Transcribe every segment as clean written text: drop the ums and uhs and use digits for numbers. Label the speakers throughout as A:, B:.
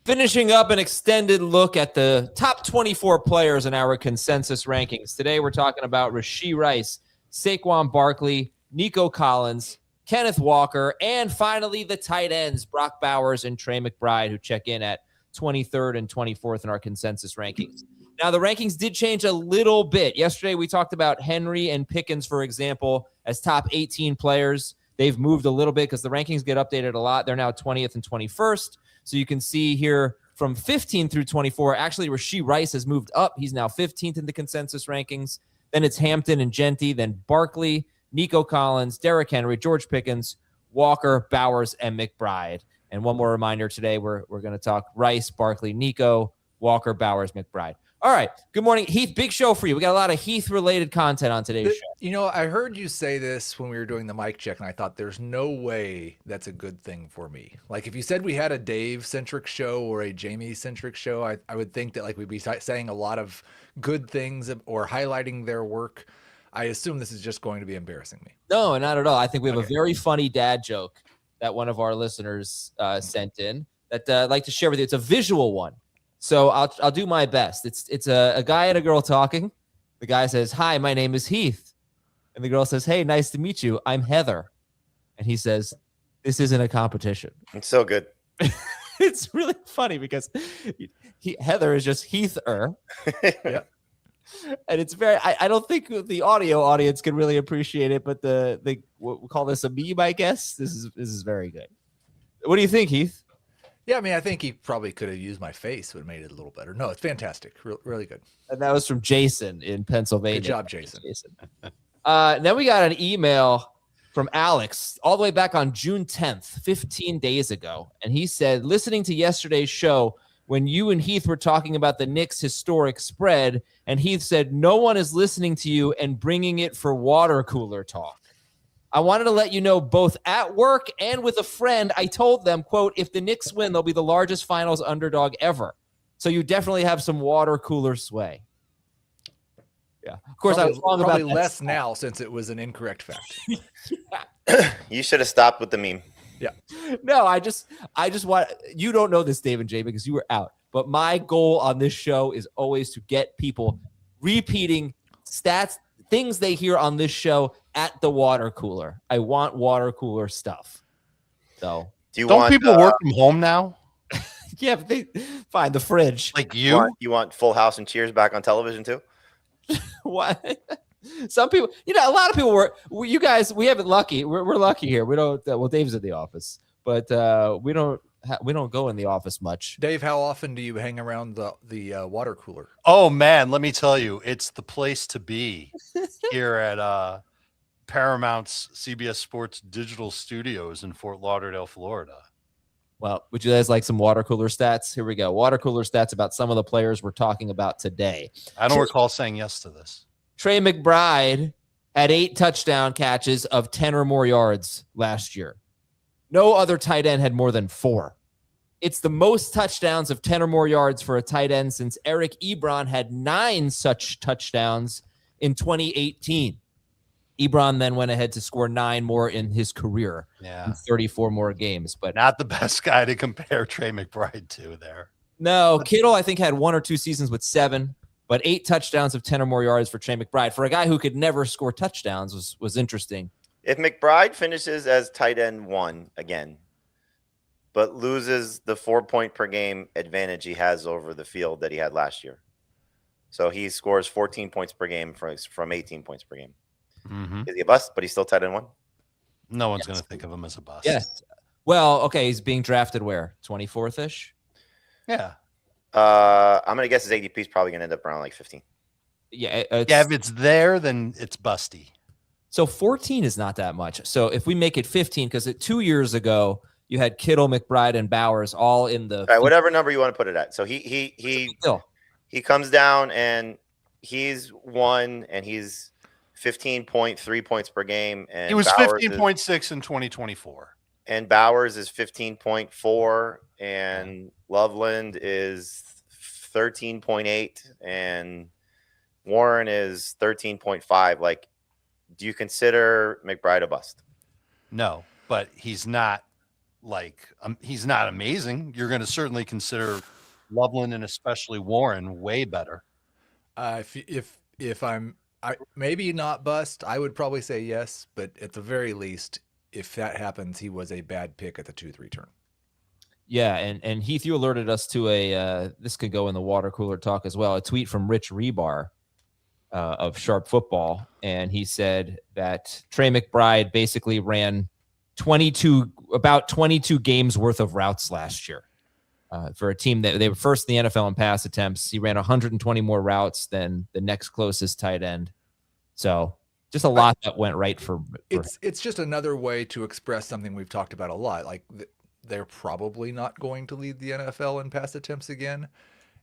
A: Finishing up an extended look at the top 24 players in our consensus rankings. Today, we're talking about Rashee Rice, Saquon Barkley, Nico Collins, Kenneth Walker, and finally the tight ends, Brock Bowers and Trey McBride, who check in at 23rd and 24th in our consensus rankings. Now, the rankings did change a little bit. Yesterday, we talked about Henry and Pickens, for example, as top 18 players. They've moved a little bit because the rankings get updated a lot. They're now 20th and 21st. So you can see here from 15 through 24, actually Rashee Rice has moved up. He's now 15th in the consensus rankings. Then it's Hampton and Genty, then Barkley, Nico Collins, Derrick Henry, George Pickens, Walker, Bowers, and McBride. And one more reminder today, we're going to talk Rice, Barkley, Nico, Walker, Bowers, McBride. All right. Good morning, Heath. Big show for you. We got a lot of Heath-related content on today's show.
B: You know, I heard you say this when we were doing the mic check, and I thought there's no way that's a good thing for me. Like, if you said we had a Dave-centric show or a Jamey-centric show, I would think that, like, we'd be saying a lot of good things or highlighting their work. I assume this is just going to be embarrassing me.
A: No, not at all. I think we have a very funny dad joke that one of our listeners sent in that I'd like to share with you. It's a visual one. So I'll do my best. It's a guy and a girl talking. The guy says, "Hi, my name is Heath." And the girl says, "Hey, nice to meet you. I'm Heather." And he says, "This isn't a competition."
C: It's so good.
A: It's really funny because Heather is just Heath-er.
B: Yeah.
A: And it's very, I don't think the audio audience can really appreciate it, but we'll call this a meme, I guess. This is very good. What do you think, Heath?
B: Yeah, I mean, I think he probably could have used my face, would have made it a little better. No, it's fantastic. Really good.
A: And that was from Jason in Pennsylvania.
B: Good job, Jason.
A: Then we got an email from Alex all the way back on June 10th, 15 days ago. And he said, listening to yesterday's show when you and Heath were talking about the Knicks' historic spread, and Heath said, no one is listening to you and bringing it for water cooler talk. I wanted to let you know both at work and with a friend, I told them, quote, if the Knicks win, they'll be the largest finals underdog ever. So you definitely have some water cooler sway. Yeah. Of course,
B: probably,
A: I was wrong
B: probably
A: about
B: less now since it was an incorrect fact.
C: You should have stopped with the meme.
B: Yeah.
A: No, I just want, you don't know this, Dave and Jay, because you were out. But my goal on this show is always to get people repeating stats, things they hear on this show at the water cooler. I want water cooler stuff. So
D: don't people work from home now?
A: Yeah, but they find the fridge.
D: Like you
C: want Full House and Cheers back on television too?
A: What? Some people, a lot of people work. You guys, we haven't lucky. We're lucky here. We don't. Well, Dave's in the office, but we don't go in the office much.
B: Dave, how often do you hang around the water cooler?
D: Oh man, let me tell you, it's the place to be here at Paramount's CBS Sports Digital Studios in Fort Lauderdale, Florida.
A: Well, would you guys like some water cooler stats? Here we go. Water cooler stats about some of the players we're talking about today.
D: I don't recall saying yes to this.
A: Trey McBride had 8 touchdown catches of 10 or more yards last year. No other tight end had more than 4. It's the most touchdowns of 10 or more yards for a tight end since Eric Ebron had 9 such touchdowns in 2018. Ebron then went ahead to score 9 more in his career, in 34 more games. But
D: not the best guy to compare Trey McBride to there.
A: No, Kittle, I think, had 1 or 2 seasons with 7, but 8 touchdowns of 10 or more yards for Trey McBride. For a guy who could never score touchdowns was interesting.
C: If McBride finishes as tight end 1 again, but loses the 4-point per game advantage he has over the field that he had last year. So he scores 14 points per game from 18 points per game.
D: Mm-hmm.
C: Is he a bust, but he's still tight end 1?
D: No one's going to think of him as a bust.
A: Yes. Well, okay, he's being drafted where? 24th-ish?
D: Yeah.
C: I'm going to guess his ADP is probably going to end up around like 15.
A: Yeah.
D: If it's there, then it's busty.
A: So 14 is not that much. So if we make it 15, because 2 years ago, you had Kittle, McBride, and Bowers all in the...
C: All right, whatever number you want to put it at. So he comes down and he's 1 and he's 15.3 points per game. And
D: he was 15.6 in 2024.
C: And Bowers is 15.4 and Loveland is 13.8 and Warren is 13.5. Like, do you consider McBride a bust?
D: No, but he's not like he's not amazing. You're going to certainly consider Loveland and especially Warren way better.
B: If I'm maybe not bust, I would probably say yes, but at the very least, if that happens, he was a bad pick at the 2-3 turn.
A: Yeah, and Heath, you alerted us to this could go in the water cooler talk as well, a tweet from Rich Rebar of Sharp Football, and he said that Trey McBride basically ran about 22 games worth of routes last year. For a team that they were first in the NFL in pass attempts. He ran 120 more routes than the next closest tight end. So just a lot that went right for
B: it's just another way to express something we've talked about a lot. Like they're probably not going to lead the NFL in pass attempts again.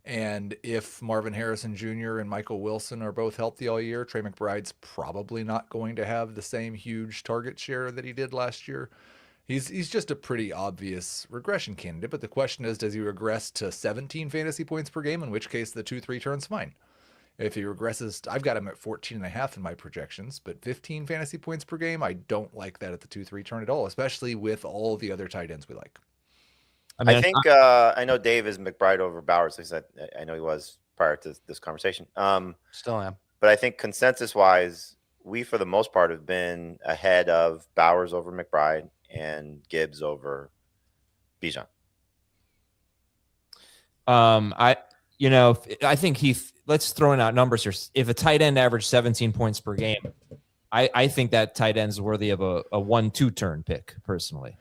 B: And if Marvin Harrison Jr. and Michael Wilson are both healthy all year, Trey McBride's probably not going to have the same huge target share that he did last year. He's just a pretty obvious regression candidate, but the question is, does he regress to 17 fantasy points per game, in which case the 2-3 turn's fine. If he regresses, I've got him at 14.5 in my projections, but 15 fantasy points per game, I don't like that at the 2-3 turn at all, especially with all the other tight ends we like.
C: I think I know Dave is McBride over Bowers. I know he was prior to this conversation.
D: Still am.
C: But I think consensus-wise, we, for the most part, have been ahead of Bowers over McBride and Gibbs over Bijan.
A: I think Heath, let's throw out numbers here. If a tight end averaged 17 points per game, I think that tight end's worthy of a 1-2 turn pick, personally.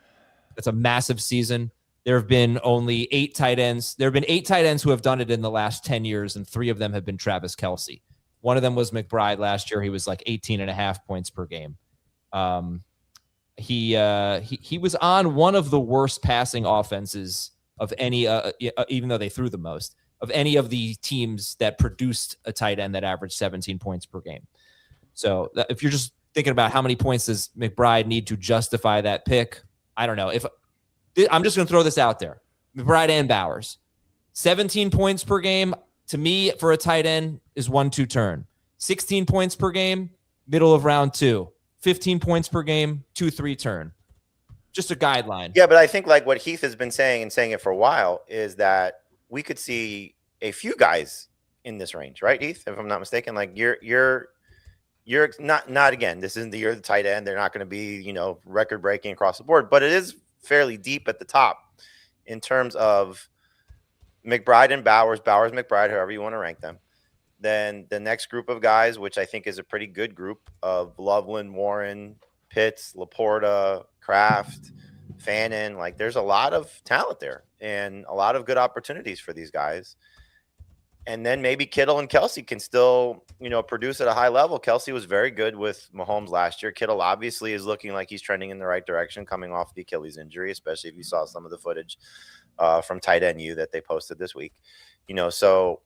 A: That's a massive season. There have been only 8 tight ends. There have been 8 tight ends who have done it in the last 10 years, and 3 of them have been Travis Kelce. One of them was McBride last year. He was like 18.5 points per game. He was on one of the worst passing offenses of any, even though they threw the most, of any of the teams that produced a tight end that averaged 17 points per game. So if you're just thinking about how many points does McBride need to justify that pick, I don't know. I'm just going to throw this out there. McBride and Bowers, 17 points per game, to me, for a tight end, is 1-2 turn. 16 points per game, middle of round 2. 15 points per game, 2-3 turn. Just a guideline.
C: Yeah, but I think like what Heath has been saying and saying it for a while is that we could see a few guys in this range, right, Heath? If I'm not mistaken, like you're not again. This isn't the year of the tight end. They're not going to be record breaking across the board, but it is fairly deep at the top in terms of McBride and Bowers, McBride, however you want to rank them. Then the next group of guys, which I think is a pretty good group of Loveland, Warren, Pitts, Laporta, Kraft, Fannin. Like there's a lot of talent there and a lot of good opportunities for these guys. And then maybe Kittle and Kelce can still, produce at a high level. Kelce was very good with Mahomes last year. Kittle obviously is looking like he's trending in the right direction coming off the Achilles injury, especially if you saw some of the footage from Tight End U that they posted this week. So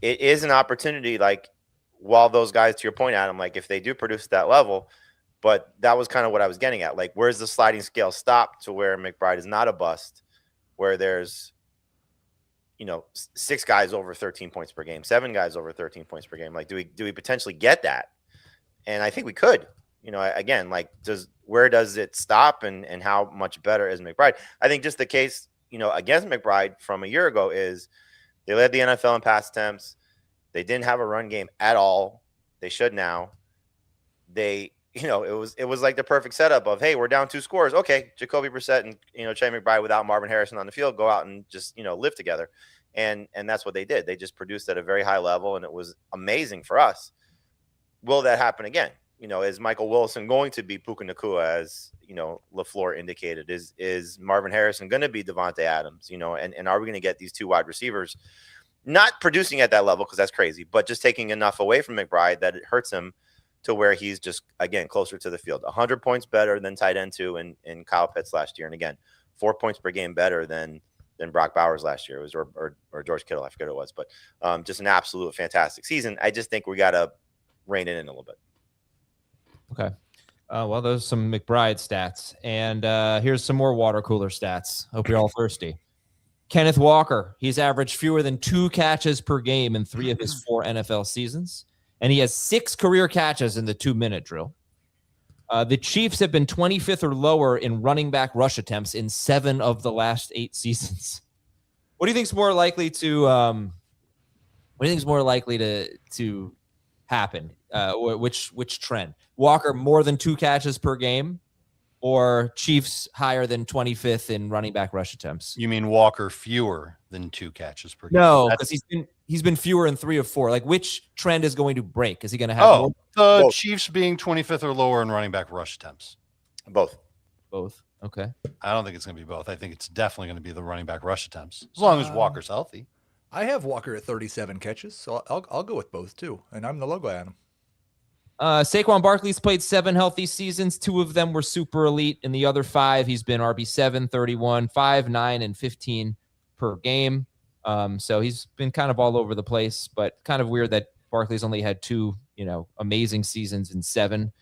C: it is an opportunity, like, while those guys, to your point, Adam, like if they do produce at that level, but that was kind of what I was getting at. Like, where's the sliding scale stop to where McBride is not a bust, where there's, 6 guys over 13 points per game, 7 guys over 13 points per game. Like, do we potentially get that? And I think we could, again, like where does it stop and how much better is McBride? I think just the case, against McBride from a year ago is they led the NFL in pass attempts. They didn't have a run game at all. They should now. It was like the perfect setup of, hey, we're down 2 scores. Okay, Jacoby Brissett and Trey McBride without Marvin Harrison on the field go out and just live together, and that's what they did. They just produced at a very high level, and it was amazing for us. Will that happen again? Is Michael Wilson going to be Puka Nacua, as LaFleur indicated? Is Marvin Harrison going to be Devontae Adams? And are we going to get these 2 wide receivers not producing at that level, because that's crazy, but just taking enough away from McBride that it hurts him to where he's just, again, closer to the field. 100 points better than tight end 2 in Kyle Pitts last year. And again, 4 points per game better than Brock Bowers last year. It was or George Kittle, I forget what it was, but just an absolute fantastic season. I just think we got to rein it in a little bit.
A: Okay. Well, those are some McBride stats. And here's some more water cooler stats. Hope you're all thirsty. Kenneth Walker, he's averaged fewer than 2 catches per game in 3 of his 4 NFL seasons. And he has 6 career catches in the 2-minute drill. The Chiefs have been 25th or lower in running back rush attempts in 7 of the last 8 seasons. What do you think is more likely to happen? Which trend? Walker more than 2 catches per game, or Chiefs higher than 25th in running back rush attempts?
D: You mean Walker fewer than 2 catches per game?
A: No, because he's been fewer in 3 of 4. Like, which trend is going to break? Is he going to have more?
D: The Chiefs being 25th or lower in running back rush attempts?
C: Both.
A: Okay.
D: I don't think it's going to be both. I think it's definitely going to be the running back rush attempts, as long as Walker's healthy.
B: I have Walker at 37 catches, so I'll go with both too. And I'm the logo on him.
A: Saquon Barkley's played 7 healthy seasons. 2 of them were super elite. In the other 5, he's been RB7, 31, 5, 9, and 15 per game. So he's been kind of all over the place, but kind of weird that Barkley's only had 2, amazing seasons in 7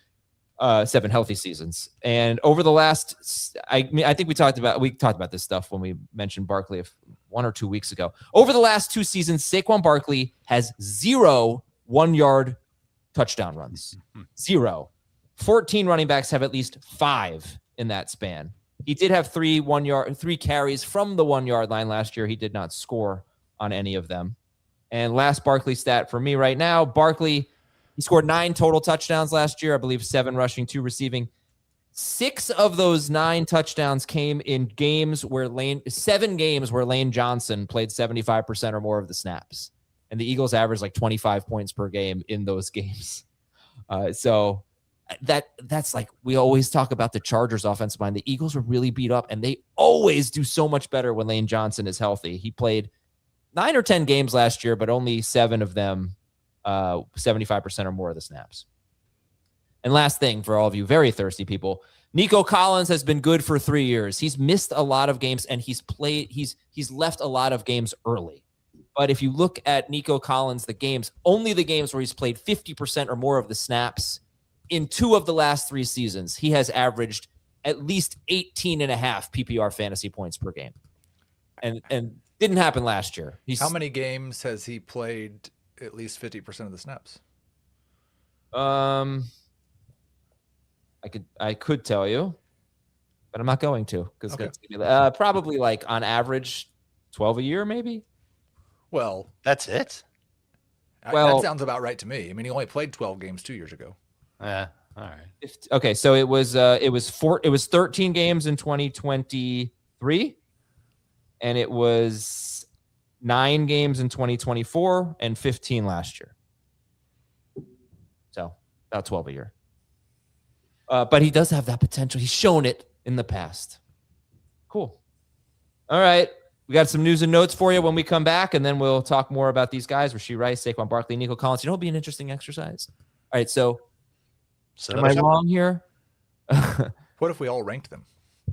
A: healthy seasons. And over the last, I think we talked about this stuff when we mentioned Barkley 1 or 2 weeks ago. Over the last 2 seasons, Saquon Barkley has 0 1-yard touchdown runs. 0. 14 running backs have at least 5 in that span. He did have 3 carries from the 1-yard line last year. He did not score on any of them. And last Barkley stat for me right now, Barkley, he scored 9 total touchdowns last year. I believe 7 rushing, 2 receiving. 6 of those 9 touchdowns came in games where 7 games where Lane Johnson played 75% or more of the snaps. And the Eagles averaged like 25 points per game in those games. So that's like, we always talk about the Chargers offensive line. The Eagles were really beat up, and they always do so much better when Lane Johnson is healthy. He played 9 or 10 games last year, but only 7 of them, 75% or more of the snaps. And last thing for all of you very thirsty people, Nico Collins has been good for 3 years. He's missed a lot of games, and he's left a lot of games early. But if you look at Nico Collins, only the games where he's played 50% or more of the snaps in 2 of the last 3 seasons, he has averaged at least 18.5 PPR fantasy points per game. And didn't happen last year.
B: How many games has he played at least 50% of the snaps?
A: I could tell you, but I'm not going to, because probably like on average 12 a year, maybe.
B: Well,
D: that's it.
B: That sounds about right to me. I mean, he only played 12 games 2 years ago.
D: Yeah. All right.
A: Okay, so it was 13 games in 2023, and it was 9 games in 2024, and 15 last year. So about 12 a year. But he does have that potential. He's shown it in the past. Cool. All right. We got some news and notes for you when we come back, and then we'll talk more about these guys, Rashee Rice, Saquon Barkley, Nico Collins. It'll be an interesting exercise. All right, so am I wrong here?
B: What if we all ranked them?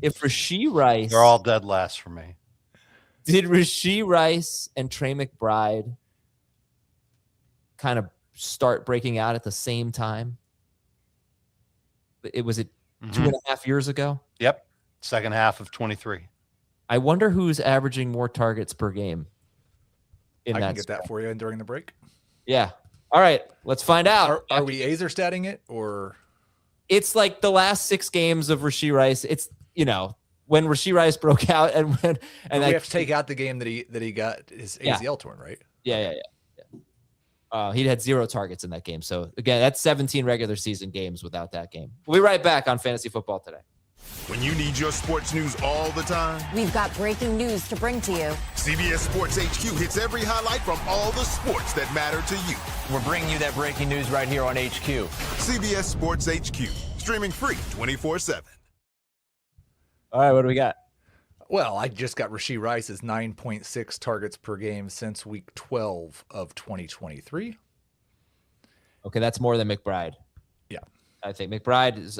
A: If Rashee Rice...
D: They're all dead last for me.
A: Did Rashee Rice and Trey McBride kind of start breaking out at the same time? Was it 2.5 years ago?
D: Yep. Second half of 23.
A: I wonder who's averaging more targets per game.
B: I can get that for you during the break.
A: Yeah. All right. Let's find out.
B: Are we statting it, or?
A: It's like the last 6 games of Rashee Rice. It's, when Rashee Rice broke out, and
B: we have to take out the game that he got his ACL torn, right?
A: Yeah. He had 0 targets in that game. So again, that's 17 regular season games without that game. We'll be right back on Fantasy Football Today.
E: When you need your sports news all the time,
F: we've got breaking news to bring to you.
E: CBS Sports HQ hits every highlight from all the sports that matter to you.
G: We're bringing you that breaking news right here on HQ.
E: CBS Sports HQ, streaming free 24/7.
A: All right, what do we got?
B: Well, I just got Rashee Rice's 9.6 targets per game since week 12 of 2023.
A: Okay, that's more than McBride.
B: Yeah.
A: I think McBride is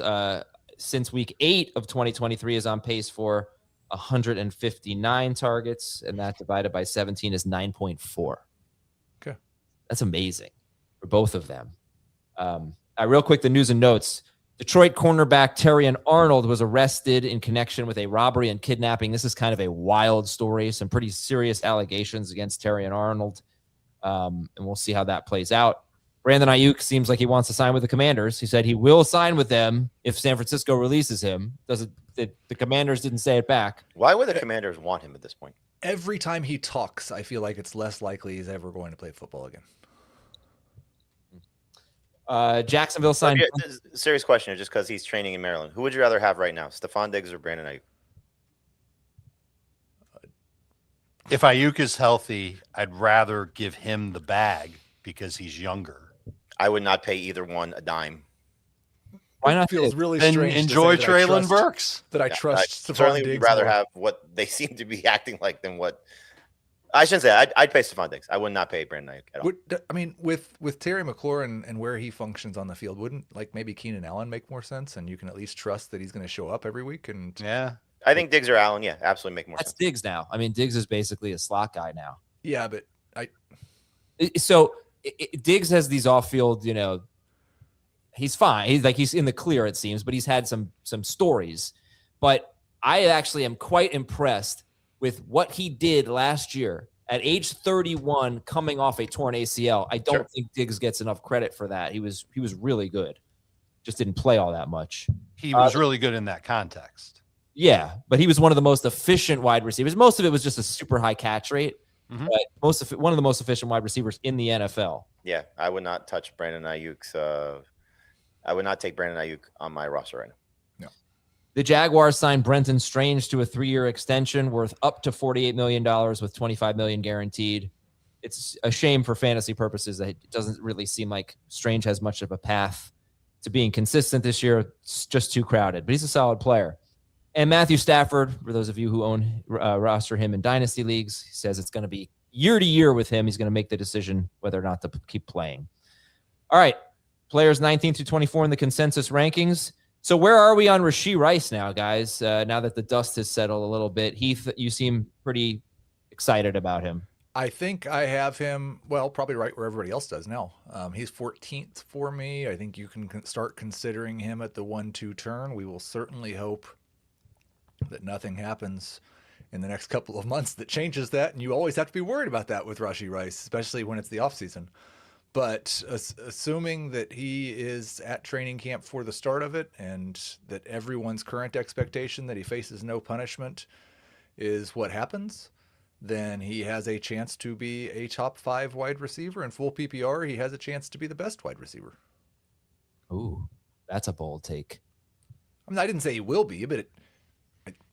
A: since week 8 of 2023 is on pace for 159 targets, and that divided by 17 is 9.4.
B: Okay.
A: That's amazing for both of them. Real quick, the news and notes. Detroit cornerback Terrion Arnold was arrested in connection with a robbery and kidnapping. This is kind of a wild story. Some pretty serious allegations against Terrion Arnold, and we'll see how that plays out. Brandon Ayuk seems like he wants to sign with the Commanders. He said he will sign with them if San Francisco releases him. The Commanders didn't say it back.
C: Why would the Commanders want him at this point?
B: Every time he talks, I feel like it's less likely he's ever going to play football again.
A: Jacksonville signed.
C: Serious question, just because he's training in Maryland. Who would you rather have right now, Stephon Diggs or Brandon Ayuk?
D: If Ayuk is healthy, I'd rather give him the bag because he's younger.
C: I would not pay either one a dime.
A: Why not?
B: It feels really
D: Then
B: strange.
D: enjoy
B: to say that I
D: Traylon
B: trust-
D: Burks.
B: That I
C: Yeah,
B: trust.
C: I
B: Stephon
C: certainly would
B: Diggs
C: rather
B: more.
C: have what they seem to be acting like than what. I shouldn't say. I'd pay Stephon Diggs. I would not pay Brandon Ayuk at all.
B: I mean, with Terry McLaurin and where he functions on the field, wouldn't like maybe Keenan Allen make more sense? And you can at least trust that he's going to show up every week. And
D: Yeah.
C: I think Diggs or Allen, yeah, absolutely make more
A: That's
C: sense.
A: Diggs now. I mean, Diggs is basically a slot guy now.
B: yeah, but
A: So Diggs has these off-field, he's fine. He's in the clear, it seems, but he's had some stories. But I actually am quite impressed with what he did last year at age 31, coming off a torn ACL. I don't think Diggs gets enough credit for that. He was really good. Just didn't play all that much.
D: He was really good in that context.
A: Yeah, but he was one of the most efficient wide receivers. Most of it was just a super high catch rate.
D: Mhm.
A: But one of the most efficient wide receivers in the NFL.
C: Yeah, I would not touch Brandon Ayuk's. I would not take Brandon Ayuk on my roster right now.
A: The Jaguars signed Brenton Strange to a 3-year extension worth up to $48 million with $25 million guaranteed. It's a shame for fantasy purposes that it doesn't really seem like Strange has much of a path to being consistent this year. It's just too crowded, but he's a solid player. And Matthew Stafford, for those of you who own roster him in dynasty leagues, he says it's going to be year to year with him. He's going to make the decision whether or not to keep playing. All right, players 19 through 24 in the consensus rankings. So where are we on Rashee Rice now, guys? Now that the dust has settled a little bit, Heath, you seem pretty excited about him.
B: I think I have him, well, probably right where everybody else does now. He's 14th for me. I think you can start considering him at the 1-2 turn. We will certainly hope that nothing happens in the next couple of months that changes that. And you always have to be worried about that with Rashee Rice, especially when it's the offseason. But assuming that he is at training camp for the start of it and that everyone's current expectation that he faces no punishment is what happens, then he has a chance to be a top 5 wide receiver. In full PPR, he has a chance to be the best wide receiver.
A: Ooh, that's a bold take.
B: I mean, I didn't say he will be, but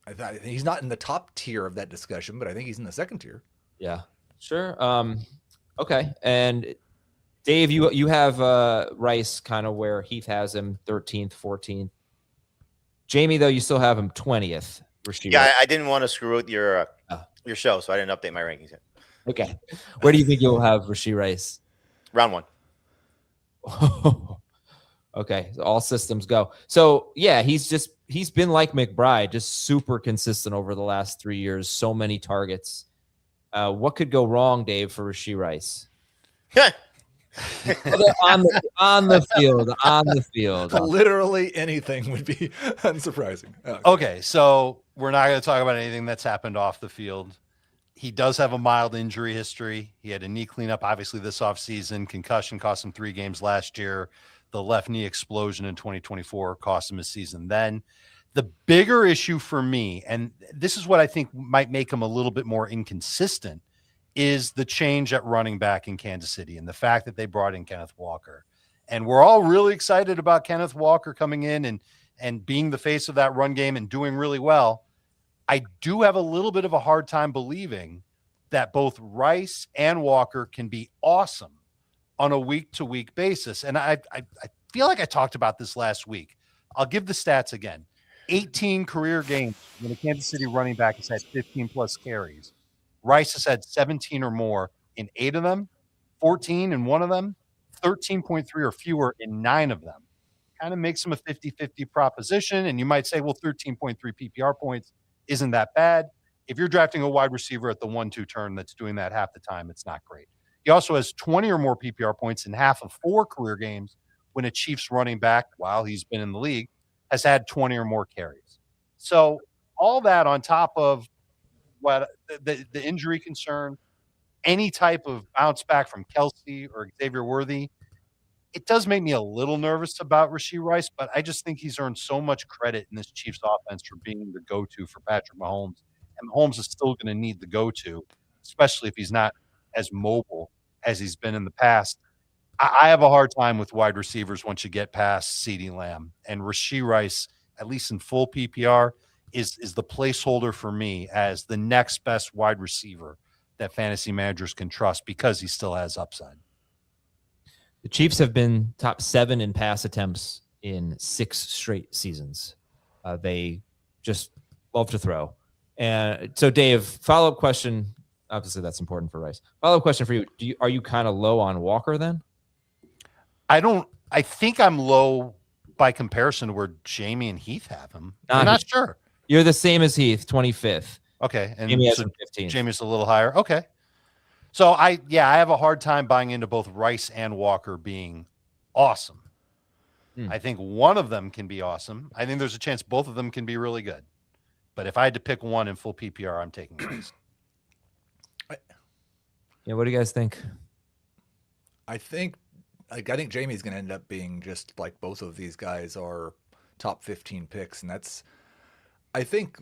B: I thought he's not in the top tier of that discussion, but I think he's in the second tier.
A: Yeah, sure. Okay. And Dave, you have Rice kind of where Heath has him 13th, 14th. Jamey, though, you still have him 20th.
C: Yeah, I didn't want to screw with your show, so I didn't update my rankings yet.
A: Okay. Where do you think you'll have Rashee Rice?
C: Round 1.
A: Okay. So all systems go. So, yeah, he's been like McBride, just super consistent over the last 3 years. So many targets. What could go wrong, Dave, for Rashee Rice? on the field.
B: Literally anything would be unsurprising.
D: Okay, so we're not going to talk about anything that's happened off the field. He does have a mild injury history. He had a knee cleanup, obviously, this offseason. Concussion cost him 3 games last year. The left knee explosion in 2024 cost him his season then. The bigger issue for me, and this is what I think might make him a little bit more inconsistent, is the change at running back in Kansas City and the fact that they brought in Kenneth Walker. And we're all really excited about Kenneth Walker coming in and being the face of that run game and doing really well. I do have a little bit of a hard time believing that both Rice and Walker can be awesome on a week-to-week basis. And I feel like I talked about this last week. I'll give the stats again. 18 career games when a Kansas City running back has had 15-plus carries. Rice has had 17 or more in 8 of them, 14 in 1 of them, 13.3 or fewer in 9 of them. Kind of makes him a 50-50 proposition. And you might say, well, 13.3 PPR points isn't that bad. If you're drafting a wide receiver at the 1-2 turn that's doing that half the time, it's not great. He also has 20 or more PPR points in half of 4 career games when a Chiefs running back, while he's been in the league, has had 20 or more carries. So all that on top of what the injury concern, any type of bounce back from Kelsey or Xavier Worthy, it does make me a little nervous about Rashee Rice, but I just think he's earned so much credit in this Chiefs offense for being the go-to for Patrick Mahomes. And Mahomes is still going to need the go-to, especially if he's not as mobile as he's been in the past. I have a hard time with wide receivers once you get past CeeDee Lamb. And Rashee Rice, at least in full PPR, is the placeholder for me as the next best wide receiver that fantasy managers can trust because he still has upside.
A: The Chiefs have been top 7 in pass attempts in 6 straight seasons. They just love to throw. And so, Dave, follow-up question. Obviously, that's important for Rice. Follow-up question for you. Are you kind of low on Walker then?
D: I think I'm low by comparison to where Jamey and Heath have him. I'm not sure.
A: You're the same as Heath, 25th.
D: Okay. And
A: Jamey has
D: so
A: 15th.
D: Jamey's a little higher. Okay. So I have a hard time buying into both Rice and Walker being awesome. I think one of them can be awesome. I think there's a chance both of them can be really good. But if I had to pick one in full PPR, I'm taking Rice.
A: Yeah, what do you guys think?
B: I think Jamey's going to end up being just like both of these guys are top 15 picks. And I think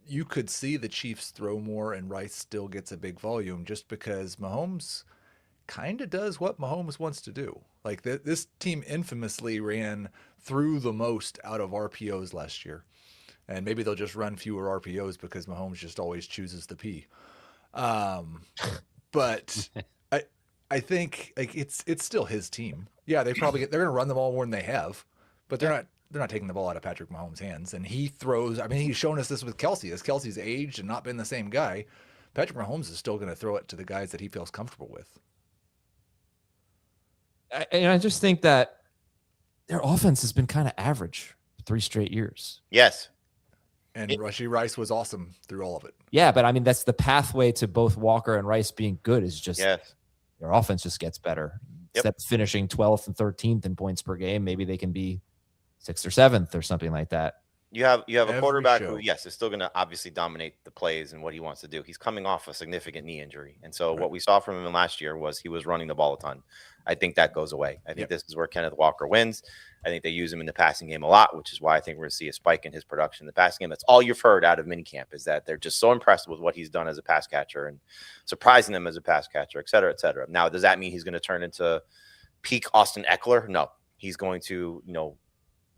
B: you could see the Chiefs throw more and Rice still gets a big volume just because Mahomes kind of does what Mahomes wants to do. Like this team infamously ran through the most out of RPOs last year. And maybe they'll just run fewer RPOs because Mahomes just always chooses the P. But I think like it's still his team. Yeah, they're going to run the ball more than they have, but they're not taking the ball out of Patrick Mahomes' hands. And he throws. I mean, he's shown us this with Kelsey. As Kelsey's aged and not been the same guy, Patrick Mahomes is still going to throw it to the guys that he feels comfortable with.
A: I just think that their offense has been kind of average for 3 straight years.
C: Yes.
B: And Rashee Rice was awesome through all of it.
A: Yeah, but I mean, that's the pathway to both Walker and Rice being good is just their offense just gets better. Instead of finishing 12th and 13th in points per game, maybe they can be 6th or 7th or something like that.
C: You have a quarterback who, yes, is still going to obviously dominate the plays and what he wants to do. He's coming off a significant knee injury. And so what we saw from him last year was he was running the ball a ton. I think that goes away. I think this is where Kenneth Walker wins. I think they use him in the passing game a lot, which is why I think we're going to see a spike in his production in the passing game. That's all you've heard out of minicamp is that they're just so impressed with what he's done as a pass catcher and surprising them as a pass catcher, et cetera, et cetera. Now, does that mean he's going to turn into peak Austin Eckler? No. He's going to,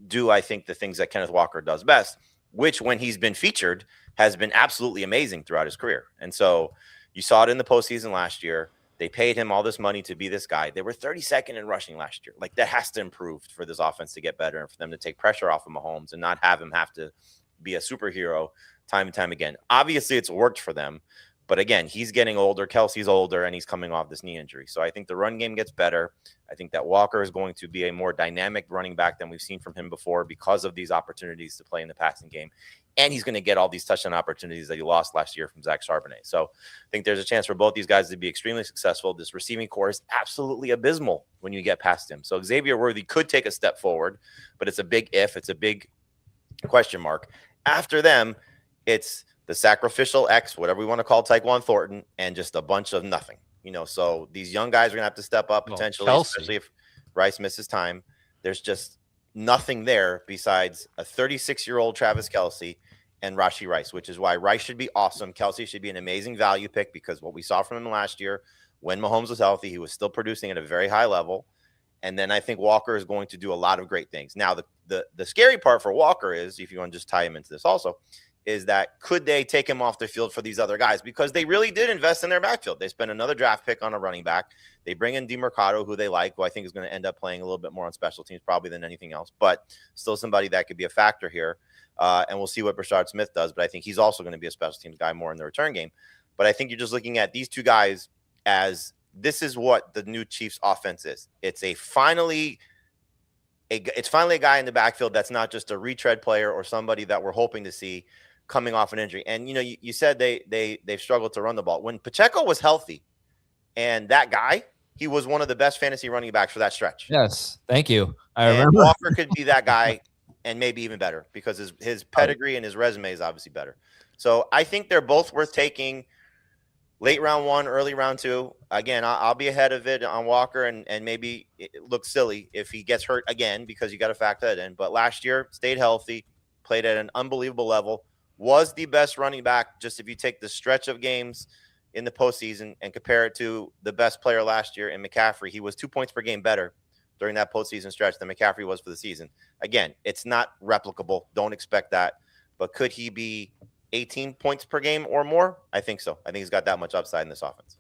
C: do, I think, the things that Kenneth Walker does best, which when he's been featured has been absolutely amazing throughout his career. And so you saw it in the postseason last year. They paid him all this money to be this guy. They were 32nd in rushing last year. Like that has to improve for this offense to get better and for them to take pressure off of Mahomes and not have him have to be a superhero time and time again. Obviously, it's worked for them. But again, he's getting older. Kelsey's older, and he's coming off this knee injury. So I think the run game gets better. I think that Walker is going to be a more dynamic running back than we've seen from him before because of these opportunities to play in the passing game. And he's going to get all these touchdown opportunities that he lost last year from Zach Charbonnet. So I think there's a chance for both these guys to be extremely successful. This receiving core is absolutely abysmal when you get past him. So Xavier Worthy could take a step forward, but it's a big if. It's a big question mark. After them, it's the sacrificial X, whatever we want to call Tyquan Thornton, and just a bunch of nothing. So these young guys are going to have to step up potentially, especially if Rice misses time. There's just nothing there besides a 36-year-old Travis Kelce and Rashee Rice, which is why Rice should be awesome. Kelce should be an amazing value pick because what we saw from him last year, when Mahomes was healthy, he was still producing at a very high level. And then I think Walker is going to do a lot of great things. Now, the scary part for Walker is, if you want to just tie him into this also, is that could they take him off the field for these other guys? Because they really did invest in their backfield. They spent another draft pick on a running back. They bring in DeMercado, who they like, who I think is going to end up playing a little bit more on special teams probably than anything else, but still somebody that could be a factor here. And we'll see what Brashard Smith does, but I think he's also going to be a special teams guy more in the return game. But I think you're just looking at these two guys as this is what the new Chiefs offense is. It's finally a guy in the backfield that's not just a retread player or somebody that we're hoping to see coming off an injury. And, you said they've struggled to run the ball. When Pacheco was healthy and that guy, he was one of the best fantasy running backs for that stretch.
A: Yes. Thank you. I
C: and
A: remember.
C: Walker could be that guy and maybe even better because his pedigree and his resume is obviously better. So I think they're both worth taking. late round 1, early round 2. Again, I'll be ahead of it on Walker, and maybe it looks silly if he gets hurt again, because you got to factor that in. But last year, stayed healthy, played at an unbelievable level, was the best running back. Just if you take the stretch of games in the postseason and compare it to the best player last year in McCaffrey, he was 2 points per game better during that postseason stretch than McCaffrey was for the season. Again, it's not replicable. Don't expect that. But could he be 18 points per game or more? I think so. I think he's got that much upside in this offense.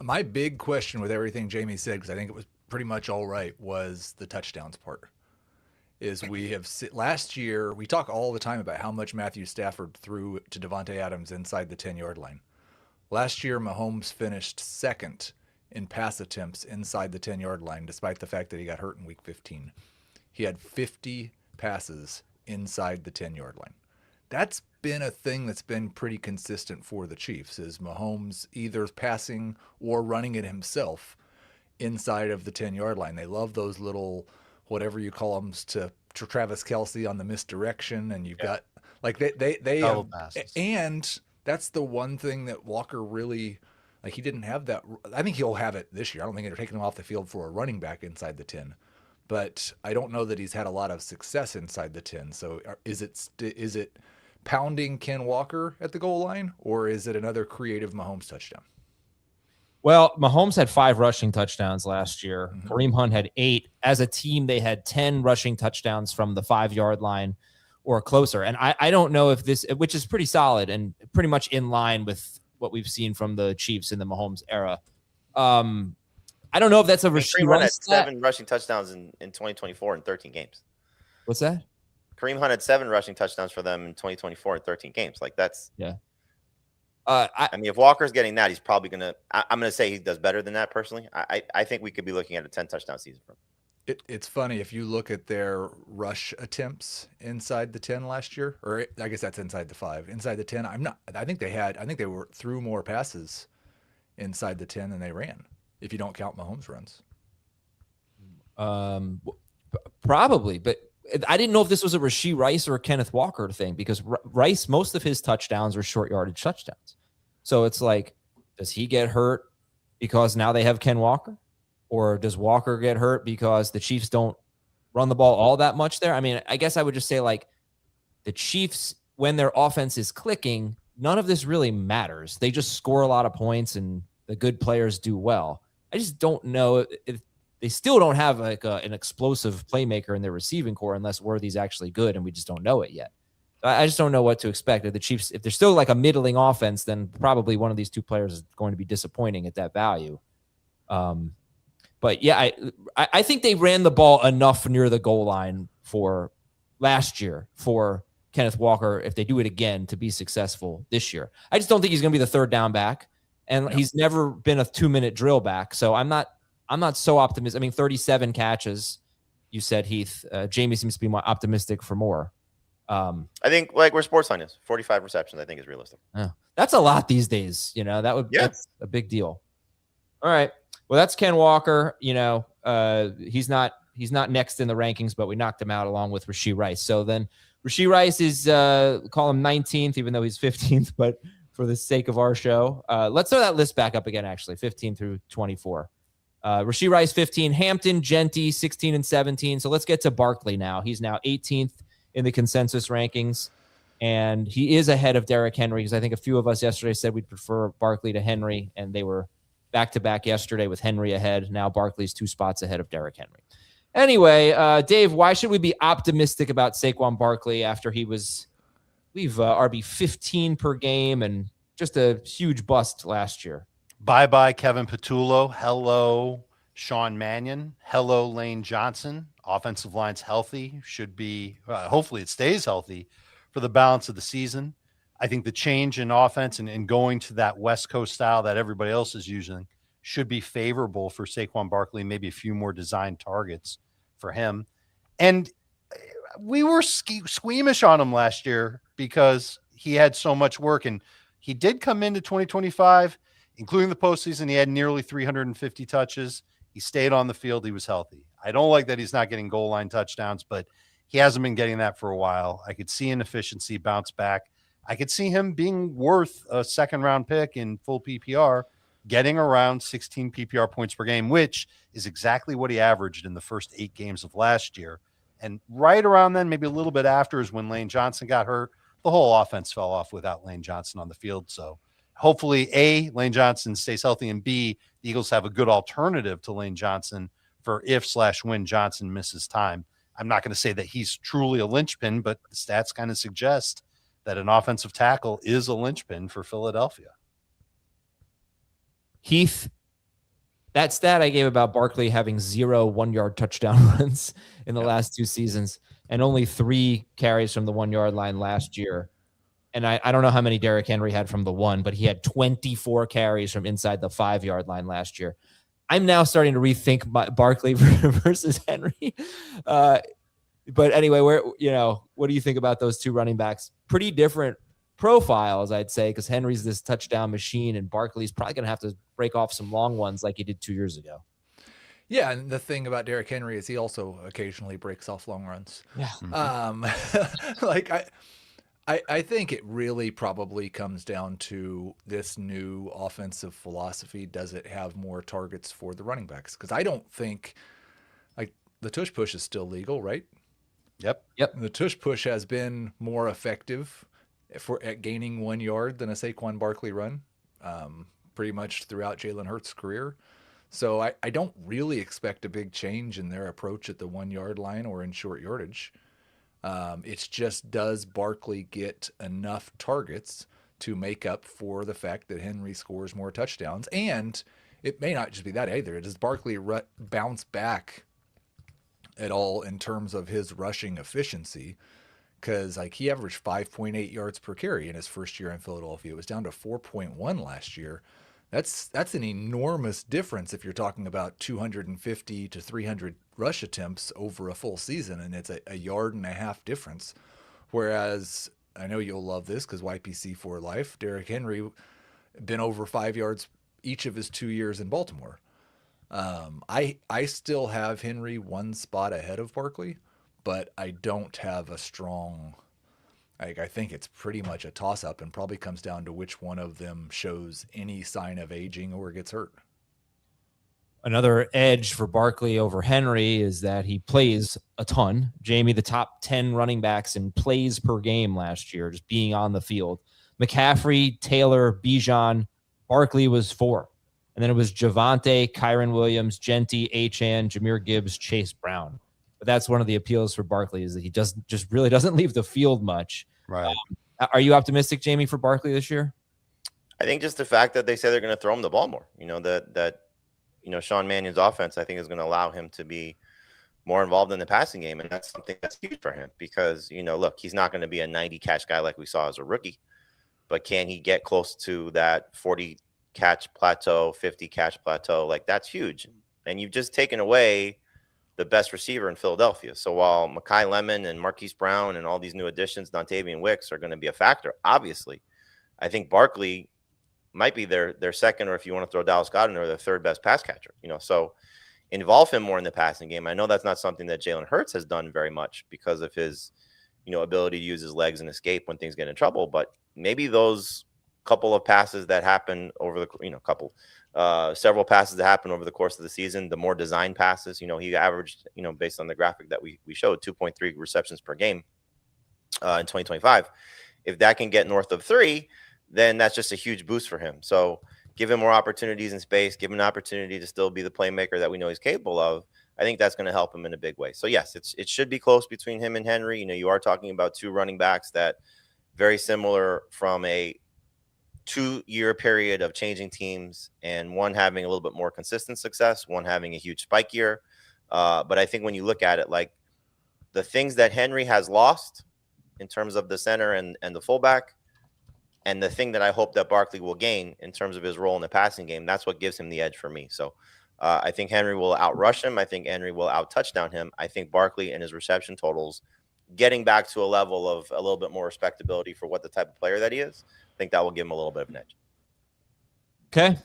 B: My big question with everything Jamey said, because I think it was pretty much all right, was the touchdowns part. Is we have last year, we talk all the time about how much Matthew Stafford threw to Devontae Adams inside the 10-yard line. Last year, Mahomes finished second in pass attempts inside the 10-yard line, despite the fact that he got hurt in week 15. He had 50 passes inside the 10-yard line. That's been a thing that's been pretty consistent for the Chiefs, is Mahomes either passing or running it himself inside of the 10-yard line. They love those little, whatever you call them, to Travis Kelce on the misdirection, and you've got like they and that's the one thing that Walker really, like, he didn't have that. I think he'll have it this year. I don't think they're taking him off the field for a running back inside the 10, but I don't know that he's had a lot of success inside the 10. So is it pounding Ken Walker at the goal line, or is it another creative Mahomes touchdown?
A: Well, Mahomes had 5 rushing touchdowns last year. Mm-hmm. Kareem Hunt had 8. As a team, they had 10 rushing touchdowns from the 5-yard line or closer. And I don't know if this, which is pretty solid and pretty much in line with what we've seen from the Chiefs in the Mahomes era. I don't know if that's a Rashee
C: Hunt had 7 rushing touchdowns in 2024 in 13 games.
A: What's that?
C: Kareem Hunt had 7 rushing touchdowns for them in 2024 in 13 games. Like, that's,
A: yeah.
C: I mean, if Walker's getting that, he's probably gonna. I'm gonna say he does better than that personally. I think we could be looking at a 10 touchdown season from him.
B: It's funny if you look at their rush attempts inside the 10 last year, or I guess that's inside the 5. Inside the 10, I think they were threw more passes inside the 10 than they ran, if you don't count Mahomes runs.
A: Probably, but I didn't know if this was a Rashee Rice or a Kenneth Walker thing, because Rice, most of his touchdowns are short yardage touchdowns. So it's like, does he get hurt because now they have Ken Walker? Or does Walker get hurt because the Chiefs don't run the ball all that much there? I mean, I guess I would just say, like, the Chiefs, when their offense is clicking, none of this really matters. They just score a lot of points and the good players do well. I just don't know if they still don't have like an explosive playmaker in their receiving core unless Worthy's actually good, and we just don't know it yet. I just don't know what to expect. If the Chiefs, if they're still like a middling offense, then probably one of these two players is going to be disappointing at that value. But yeah, I think they ran the ball enough near the goal line for last year for Kenneth Walker, if they do it again, to be successful this year. I just don't think he's going to be the third down back, and he's never been a 2-minute drill back. So I'm not so optimistic. I mean, 37 catches, you said, Heath. Jamey seems to be more optimistic for more.
C: I think, like, where Sportsline is, 45 receptions, I think, is realistic.
A: Yeah. That's a lot these days. You know, that's a big deal. All right. Well, that's Ken Walker. You know, he's not next in the rankings, but we knocked him out along with Rashee Rice. So then Rashee Rice is, call him 19th, even though he's 15th, but for the sake of our show, let's throw that list back up again, actually, 15 through 24. Rashee Rice, 15, Hampton, Genty, 16 and 17. So let's get to Barkley now. He's now 18th in the consensus rankings, and he is ahead of Derrick Henry, because I think a few of us yesterday said we'd prefer Barkley to Henry, and they were back-to-back yesterday with Henry ahead. Now Barkley's 2 spots ahead of Derrick Henry. Anyway, Dave, why should we be optimistic about Saquon Barkley after he was, RB 15 per game and just a huge bust last year?
D: Bye-bye, Kevin Patullo. Hello, Sean Mannion. Hello, Lane Johnson. Offensive line's healthy. Should be, hopefully it stays healthy for the balance of the season. I think the change in offense and going to that West Coast style that everybody else is using should be favorable for Saquon Barkley, maybe a few more designed targets for him. And we were squeamish on him last year because he had so much work, and he did come into 2025, including the postseason. He had nearly 350 touches. He stayed on the field. He was healthy. I don't like that he's not getting goal line touchdowns, but he hasn't been getting that for a while. I could see inefficiency bounce back. I could see him being worth a second-round pick in full PPR, getting around 16 PPR points per game, which is exactly what he averaged in the first 8 games of last year. And right around then, maybe a little bit after, is when Lane Johnson got hurt. The whole offense fell off without Lane Johnson on the field. So hopefully, A, Lane Johnson stays healthy, and B, the Eagles have a good alternative to Lane Johnson for if/when Johnson misses time. I'm not going to say that he's truly a linchpin, but the stats kind of suggest that an offensive tackle is a linchpin for Philadelphia.
A: Heath, that stat I gave about Barkley having 0 1-yard touchdown runs in the last 2 seasons and only 3 carries from the 1-yard line last year. And I don't know how many Derrick Henry had from the 1, but he had 24 carries from inside the 5-yard line last year. I'm now starting to rethink Barkley versus Henry. But anyway, what do you think about those 2 running backs? Pretty different profiles, I'd say, because Henry's this touchdown machine and Barkley's probably going to have to break off some long ones like he did 2 years ago.
B: Yeah, and the thing about Derrick Henry is he also occasionally breaks off long runs.
A: Yeah.
B: I think it really probably comes down to this new offensive philosophy. Does it have more targets for the running backs? Because I don't think the tush push is still legal, right?
D: Yep.
B: The tush push has been more effective at gaining 1 yard than a Saquon Barkley run, pretty much throughout Jalen Hurts' career. So I don't really expect a big change in their approach at the 1 yard line or in short yardage. It's just, does Barkley get enough targets to make up for the fact that Henry scores more touchdowns? And it may not just be that either. Does Barkley bounce back at all in terms of his rushing efficiency? Because he averaged 5.8 yards per carry in his first year in Philadelphia. It was down to 4.1 last year. That's an enormous difference if you're talking about 250 to 300 rush attempts over a full season, and it's a yard and a half difference. Whereas, I know you'll love this because YPC for life, Derrick Henry been over 5 yards each of his 2 years in Baltimore. I still have Henry 1 spot ahead of Barkley, but I don't have a strong... I think it's pretty much a toss-up and probably comes down to which one of them shows any sign of aging or gets hurt.
A: Another edge for Barkley over Henry is that he plays a ton. Jamey, the top 10 running backs in plays per game last year, just being on the field. McCaffrey, Taylor, Bijan, Barkley was 4. And then it was Javonte, Kyron Williams, Genty, Achane, Jahmyr Gibbs, Chase Brown. But that's one of the appeals for Barkley, is that he just really doesn't leave the field much.
D: Right.
A: Are you optimistic, Jamey, for Barkley this year?
C: I think just the fact that they say they're going to throw him the ball more, that Sean Mannion's offense, I think, is going to allow him to be more involved in the passing game. And that's something that's huge for him because, look, he's not going to be a 90 catch guy like we saw as a rookie, but can he get close to that 40 catch plateau, 50 catch plateau? Like, that's huge. And you've just taken away the best receiver in Philadelphia. So while Mekhi Lemon and Marquise Brown and all these new additions, Dontavian Wicks, are going to be a factor, obviously, I think Barkley might be their second, or if you want to throw Dallas Goedert in there, their third best pass catcher. So involve him more in the passing game. I know that's not something that Jalen Hurts has done very much because of his, ability to use his legs and escape when things get in trouble. But maybe those couple of passes that happen over the, several passes that happen over the course of the season, the more design passes, he averaged, based on the graphic that we showed, 2.3 receptions per game in 2025. If that can get north of 3, then that's just a huge boost for him. So give him more opportunities in space, give him an opportunity to still be the playmaker that we know he's capable of. I think that's going to help him in a big way. So yes, it should be close between him and Henry. You are talking about 2 running backs that very similar from a 2-year period of changing teams, and one having a little bit more consistent success, one having a huge spike year. But I think when you look at it, like the things that Henry has lost in terms of the center and the fullback, and the thing that I hope that Barkley will gain in terms of his role in the passing game, that's what gives him the edge for me. So I think Henry will outrush him. I think Henry will out-touchdown him. I think Barkley and his reception totals getting back to a level of a little bit more respectability for what the type of player that he is, I think that will give him a little bit of an edge.
A: Okay.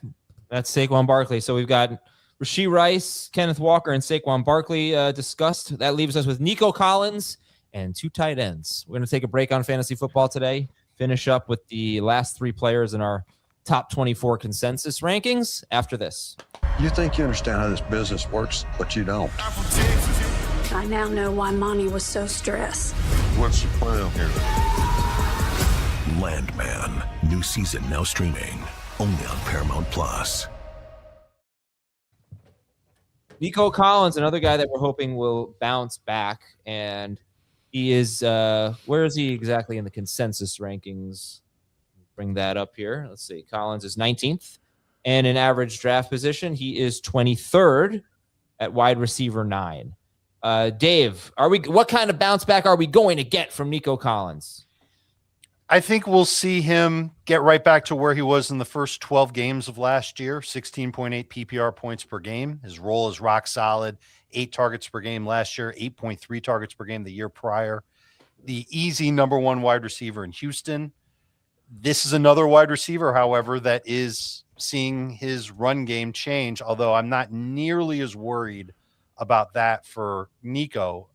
A: That's Saquon Barkley. So we've got Rashee Rice, Kenneth Walker, and Saquon Barkley discussed. That leaves us with Nico Collins and 2 tight ends. We're going to take a break on fantasy football today. finish up with the last 3 players in our top 24 consensus rankings after this.
H: You think you understand how this business works, but you don't.
I: I now know why Monty was so stressed.
E: What's the plan here?
J: Landman. New season now streaming only on Paramount Plus.
A: Nico Collins, another guy that we're hoping will bounce back, and he is where is he exactly in the consensus rankings? Bring that up here. Let's see. Collins is 19th, and in average draft position, he is 23rd at wide receiver 9. Dave, what kind of bounce back are we going to get from Nico Collins?
D: I think we'll see him get right back to where he was in the first 12 games of last year, 16.8 PPR points per game. His role is rock solid, 8 targets per game last year, 8.3 targets per game the year prior. The easy number 1 wide receiver in Houston. This is another wide receiver, however, that is seeing his run game change, although I'm not nearly as worried about that for Nico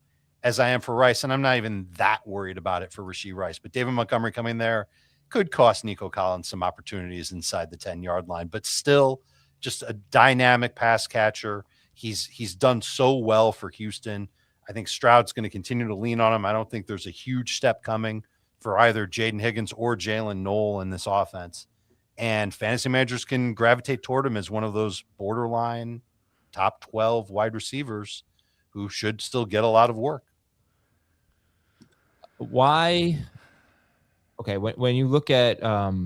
D: as I am for Rice, and I'm not even that worried about it for Rashee Rice. But David Montgomery coming there could cost Nico Collins some opportunities inside the 10-yard line, but still just a dynamic pass catcher. He's done so well for Houston. I think Stroud's going to continue to lean on him. I don't think there's a huge step coming for either Jaden Higgins or Jalen Noel in this offense. And fantasy managers can gravitate toward him as one of those borderline top 12 wide receivers who should still get a lot of work.
A: Why? Okay, when you look at, I'll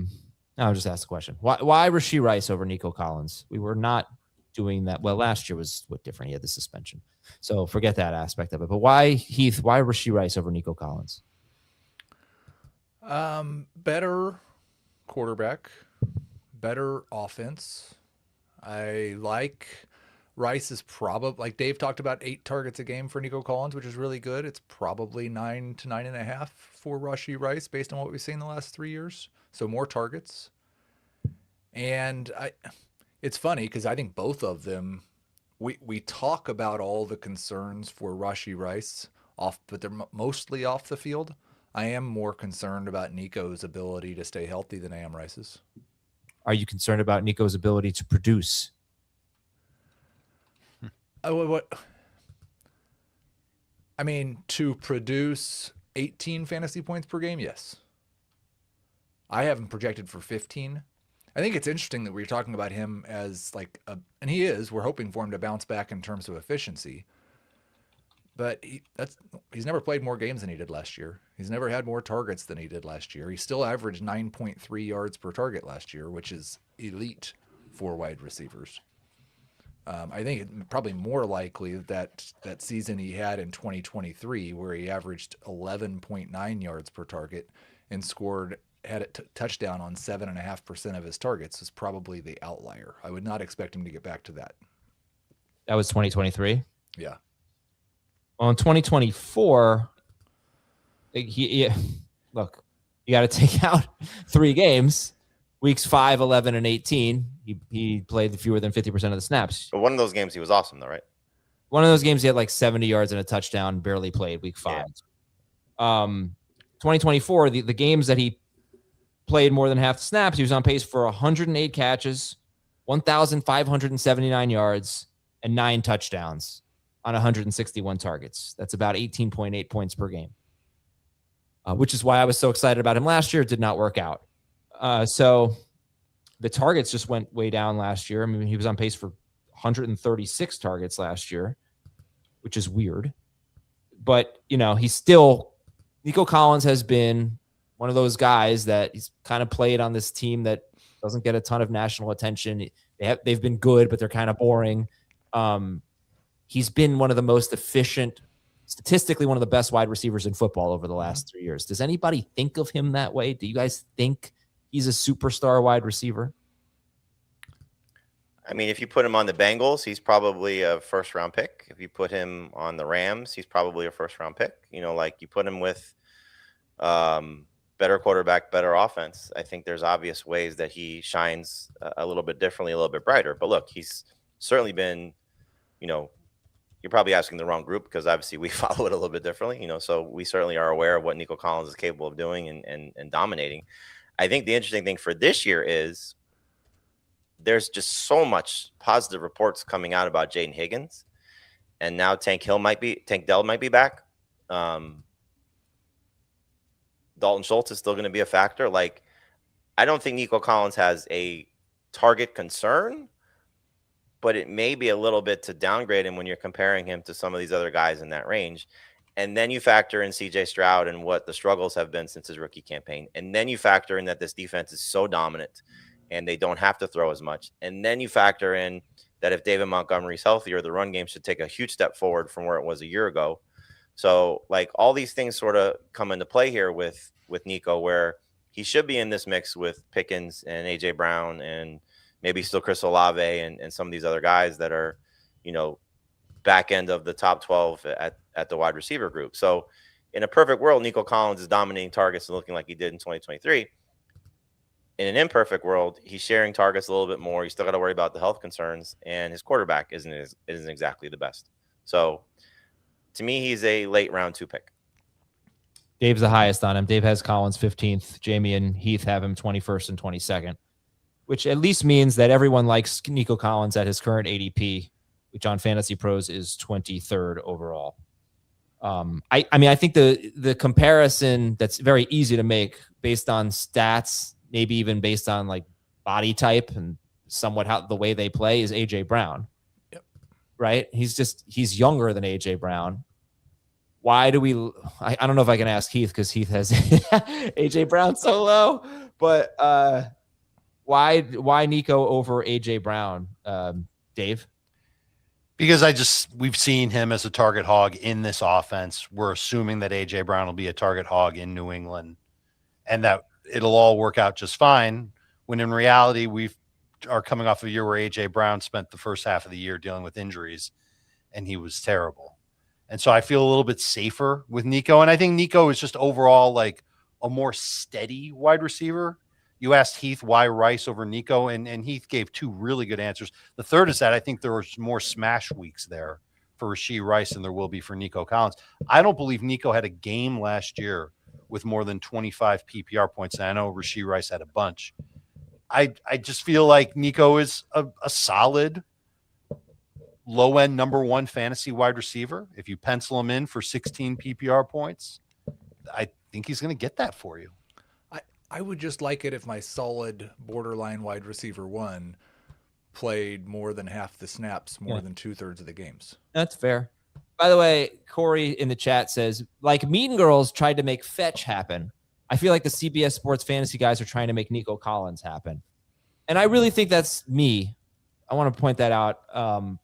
A: just ask the question. Why Rashee Rice over Nico Collins? We were not doing that. Well, last year was different. He had the suspension. So forget that aspect of it. But why, Heath, why Rashee Rice over Nico Collins?
B: Better quarterback, better offense. I like Rice is probably, like Dave talked about, 8 targets a game for Nico Collins, which is really good. It's probably 9 to 9.5 for Rashee Rice based on what we've seen the last 3 years. So more targets. And it's funny because I think both of them, we talk about all the concerns for Rashee Rice but they're mostly off the field. I am more concerned about Nico's ability to stay healthy than I am Rice's.
A: Are you concerned about Nico's ability to produce?
B: What? I mean, to produce 18 fantasy points per game, yes. I have him projected for 15. I think it's interesting that we're talking about him as and he is. We're hoping for him to bounce back in terms of efficiency. But he's never played more games than he did last year. He's never had more targets than he did last year. He still averaged 9.3 yards per target last year, which is elite for wide receivers. I think it's probably more likely that season he had in 2023, where he averaged 11.9 yards per target and had a touchdown on 7.5% of his targets, is probably the outlier. I would not expect him to get back to that.
A: That was 2023.
B: Yeah.
A: Well, in 2024, look, you got to take out 3 games. Weeks 5, 11, and 18, he played fewer than 50% of the snaps.
C: But one of those games, he was awesome, though, right?
A: One of those games, he had like 70 yards and a touchdown, barely played week 5. Yeah. 2024, the games that he played more than half the snaps, he was on pace for 108 catches, 1,579 yards, and 9 touchdowns on 161 targets. That's about 18.8 points per game, which is why I was so excited about him last year. It did not work out. So the targets just went way down last year. I mean, he was on pace for 136 targets last year, which is weird. But, Nico Collins has been one of those guys that he's kind of played on this team that doesn't get a ton of national attention. They've been good, but they're kind of boring. He's been one of the most efficient, statistically one of the best wide receivers in football over the last 3 years. Does anybody think of him that way? Do you guys think he's a superstar wide receiver?
C: I mean, if you put him on the Bengals, he's probably a first-round pick. If you put him on the Rams, he's probably a first-round pick. You put him with better quarterback, better offense. I think there's obvious ways that he shines a little bit differently, a little bit brighter. But look, he's certainly been, your you're probably asking the wrong group because obviously we follow it a little bit differently, so we certainly are aware of what Nico Collins is capable of doing and dominating. I think the interesting thing for this year is there's just so much positive reports coming out about Jaden Higgins, and now Tank Dell might be back. Dalton Schultz is still going to be a factor. Like, I don't think Nico Collins has a target concern, but it may be a little bit to downgrade him when you're comparing him to some of these other guys in that range. And then you factor in CJ Stroud and what the struggles have been since his rookie campaign. And then you factor in that this defense is so dominant and they don't have to throw as much. And then you factor in that if David Montgomery's healthier, the run game should take a huge step forward from where it was a year ago. So, like, all these things sort of come into play here with Nico, where he should be in this mix with Pickens and A.J. Brown and maybe still Chris Olave and some of these other guys that are, back end of the top 12 at the wide receiver group. So in a perfect world, Nico Collins is dominating targets and looking like he did in 2023. In an imperfect world, he's sharing targets a little bit more. You still got to worry about the health concerns, and his quarterback isn't exactly the best. So to me, he's a late round 2 pick.
A: Dave's the highest on him. Dave has Collins 15th. Jamey and Heath have him 21st and 22nd, which at least means that everyone likes Nico Collins at his current ADP, which on Fantasy Pros is 23rd overall. I think the comparison that's very easy to make based on stats, maybe even based on like body type and somewhat how the way they play, is AJ Brown.
B: Yep.
A: Right? He's younger than AJ Brown. Why do we? I don't know if I can ask Heath because Heath has AJ Brown so low, but why Nico over AJ Brown, Dave?
D: Because we've seen him as a target hog in this offense. We're assuming that AJ Brown will be a target hog in New England and that it'll all work out just fine. When in reality, we are coming off a year where AJ Brown spent the first half of the year dealing with injuries and he was terrible. And so I feel a little bit safer with Nico. And I think Nico is just overall like a more steady wide receiver. You asked Heath why Rice over Nico, and Heath gave 2 really good answers. The third is that I think there was more smash weeks there for Rashee Rice than there will be for Nico Collins. I don't believe Nico had a game last year with more than 25 PPR points. And I know Rashee Rice had a bunch. I just feel like Nico is a solid low-end number 1 fantasy wide receiver. If you pencil him in for 16 PPR points, I think he's going to get that for you.
B: I would just like it if my solid borderline wide receiver 1 played more than half the snaps, more than 2/3 of the games.
A: That's fair. By the way, Corey in the chat says, like Mean Girls tried to make Fetch happen, I feel like the CBS Sports Fantasy guys are trying to make Nico Collins happen. And I really think that's me. I want to point that out.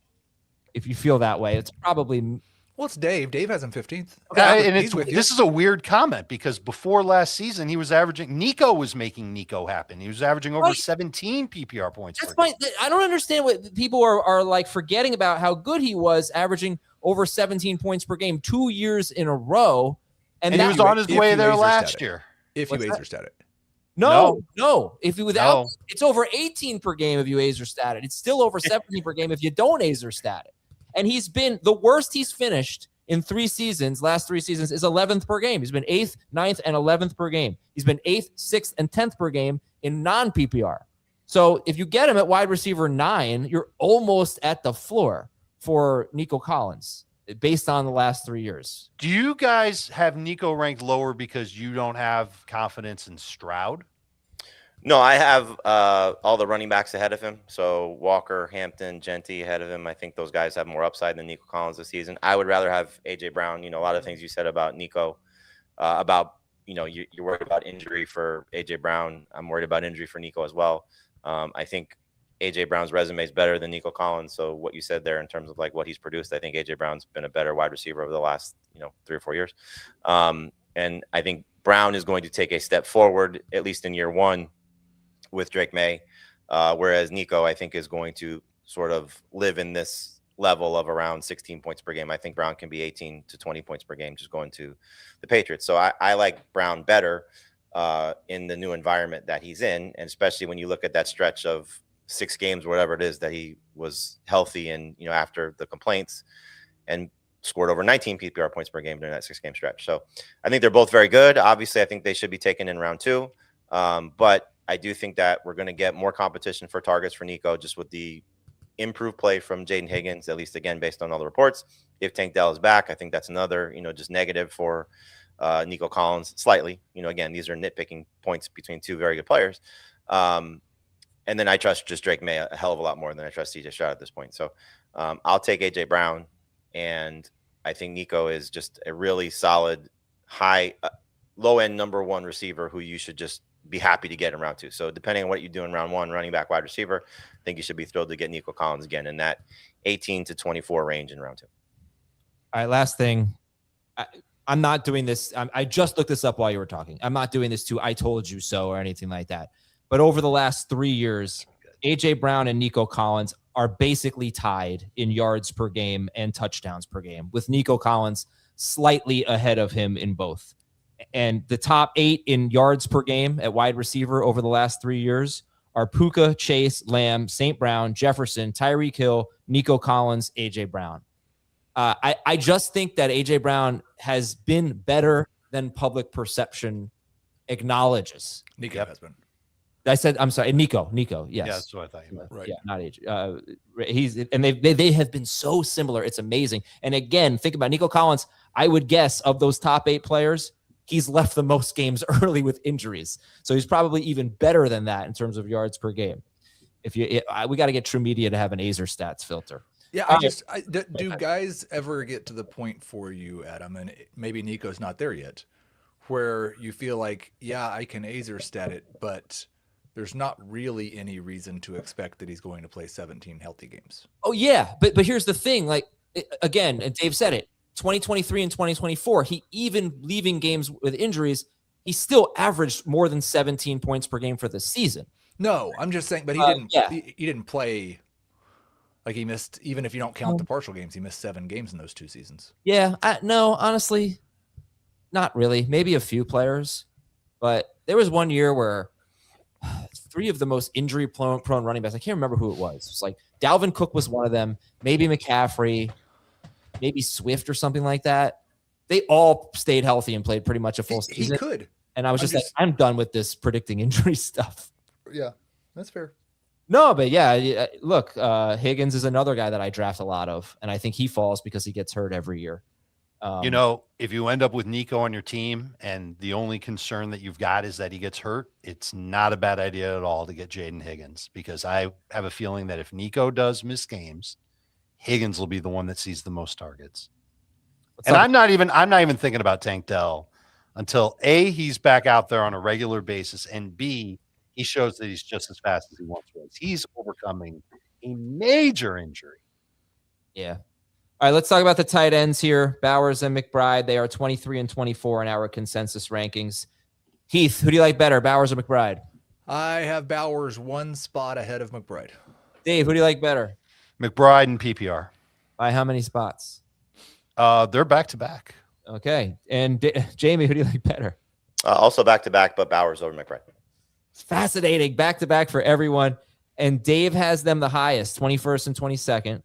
A: If you feel that way, it's probably...
B: Well, it's Dave. Dave has him 15th.
D: Okay, and this is a weird comment because before last season, Nico was making Nico happen. He was averaging over 17 PPR points.
A: That's fine. I don't understand what people are like forgetting about how good he was, averaging over 17 points per game 2 years in a row. And
D: he was on his way there last year.
B: If you Azer stat it.
A: No. If you without, it's over 18 per game if you Azer stat it. It's still over 17 per game if you don't Azer stat it. And he's been the worst he's finished in 3 seasons. Last 3 seasons is 11th per game. He's been 8th, 9th, and 11th per game. He's been 8th, 6th, and 10th per game in non-PPR. So if you get him at wide receiver 9, you're almost at the floor for Nico Collins based on the last 3 years.
D: Do you guys have Nico ranked lower because you don't have confidence in Stroud?
C: No, I have all the running backs ahead of him. So Walker, Hampton, Genty ahead of him. I think those guys have more upside than Nico Collins this season. I would rather have A.J. Brown. A lot of things you said about Nico, you're worried about injury for A.J. Brown. I'm worried about injury for Nico as well. I think A.J. Brown's resume is better than Nico Collins. So what you said there in terms of like what he's produced, I think A.J. Brown's been a better wide receiver over the last 3 or 4 years. And I think Brown is going to take a step forward, at least in year 1, with Drake May, whereas Nico, I think, is going to sort of live in this level of around 16 points per game. I think Brown can be 18 to 20 points per game just going to the Patriots. So I like Brown better in the new environment that he's in, and especially when you look at that stretch of 6 games, whatever it is, that he was healthy and, after the complaints, and scored over 19 PPR points per game during that 6-game stretch. So I think they're both very good. Obviously, I think they should be taken in round 2. But I do think that we're going to get more competition for targets for Nico just with the improved play from Jaden Higgins, at least again, based on all the reports. If Tank Dell is back, I think that's another, just negative for Nico Collins slightly. Again, these are nitpicking points between two very good players. And then I trust just Drake May a hell of a lot more than I trust CJ Stroud at this point. So I'll take AJ Brown. And I think Nico is just a really solid, high, low-end number 1 receiver who you should just be happy to get in round 2. So depending on what you do in round 1, running back, wide receiver, I think you should be thrilled to get Nico Collins again in that 18 to 24 range in round 2.
A: All right, last thing. I'm not doing this. I just looked this up while you were talking. I'm not doing this to I told you so or anything like that. But over the last 3 years, AJ Brown and Nico Collins are basically tied in yards per game and touchdowns per game, with Nico Collins slightly ahead of him in both. And the top 8 in yards per game at wide receiver over the last 3 years are Puka, Chase, Lamb, St. Brown, Jefferson, Tyreek Hill, Nico Collins, AJ Brown. I just think that AJ Brown has been better than public perception acknowledges.
B: Nico has been.
A: I said, I'm sorry, Nico, yes.
D: Yeah, that's what I thought you meant.
B: Right.
A: Yeah, not AJ. They have been so similar. It's amazing. And again, think about Nico Collins. I would guess of those top 8 players, he's left the most games early with injuries. So he's probably even better than that in terms of yards per game. We got to get True Media to have an Azer stats filter.
B: Yeah, do guys ever get to the point for you, Adam, and maybe Nico's not there yet, where you feel like, yeah, I can Azer stat it, but there's not really any reason to expect that he's going to play 17 healthy games.
A: Oh yeah, but here's the thing. Again, and Dave said it. 2023 and 2024, he even leaving games with injuries, he still averaged more than 17 points per game for the season.
B: No, I'm just saying, but he didn't. Yeah. He didn't play. Like he missed, even if you don't count the partial games, he missed 7 games in those 2 seasons.
A: Yeah, no, honestly, not really. Maybe a few players, but there was one year where 3 of the most injury-prone running backs. I can't remember who it was. It's like Dalvin Cook was one of them. Maybe McCaffrey, maybe Swift or something like that. They all stayed healthy and played pretty much a full season.
B: He could.
A: And I was just like, I'm done with this predicting injury stuff.
B: Yeah, that's fair.
A: No, but yeah, look, Higgins is another guy that I draft a lot of, and I think he falls because he gets hurt every year.
D: If you end up with Nico on your team and the only concern that you've got is that he gets hurt, it's not a bad idea at all to get Jaden Higgins, because I have a feeling that if Nico does miss games, Higgins will be the one that sees the most targets. And I'm not even thinking about Tank Dell until A, he's back out there on a regular basis, and B, he shows that he's just as fast as he once was. He's overcoming a major injury.
A: Yeah. All right, let's talk about the tight ends here. Bowers and McBride. They are 23 and 24 in our consensus rankings. Heath, who do you like better, Bowers or McBride?
B: I have Bowers 1 spot ahead of McBride.
A: Dave, who do you like better?
D: McBride and PPR.
A: By how many spots?
D: They're back-to-back.
A: Okay. And Jamey, who do you like better?
C: Also back-to-back, but Bowers over McBride.
A: It's fascinating. Back-to-back for everyone. And Dave has them the highest, 21st and 22nd.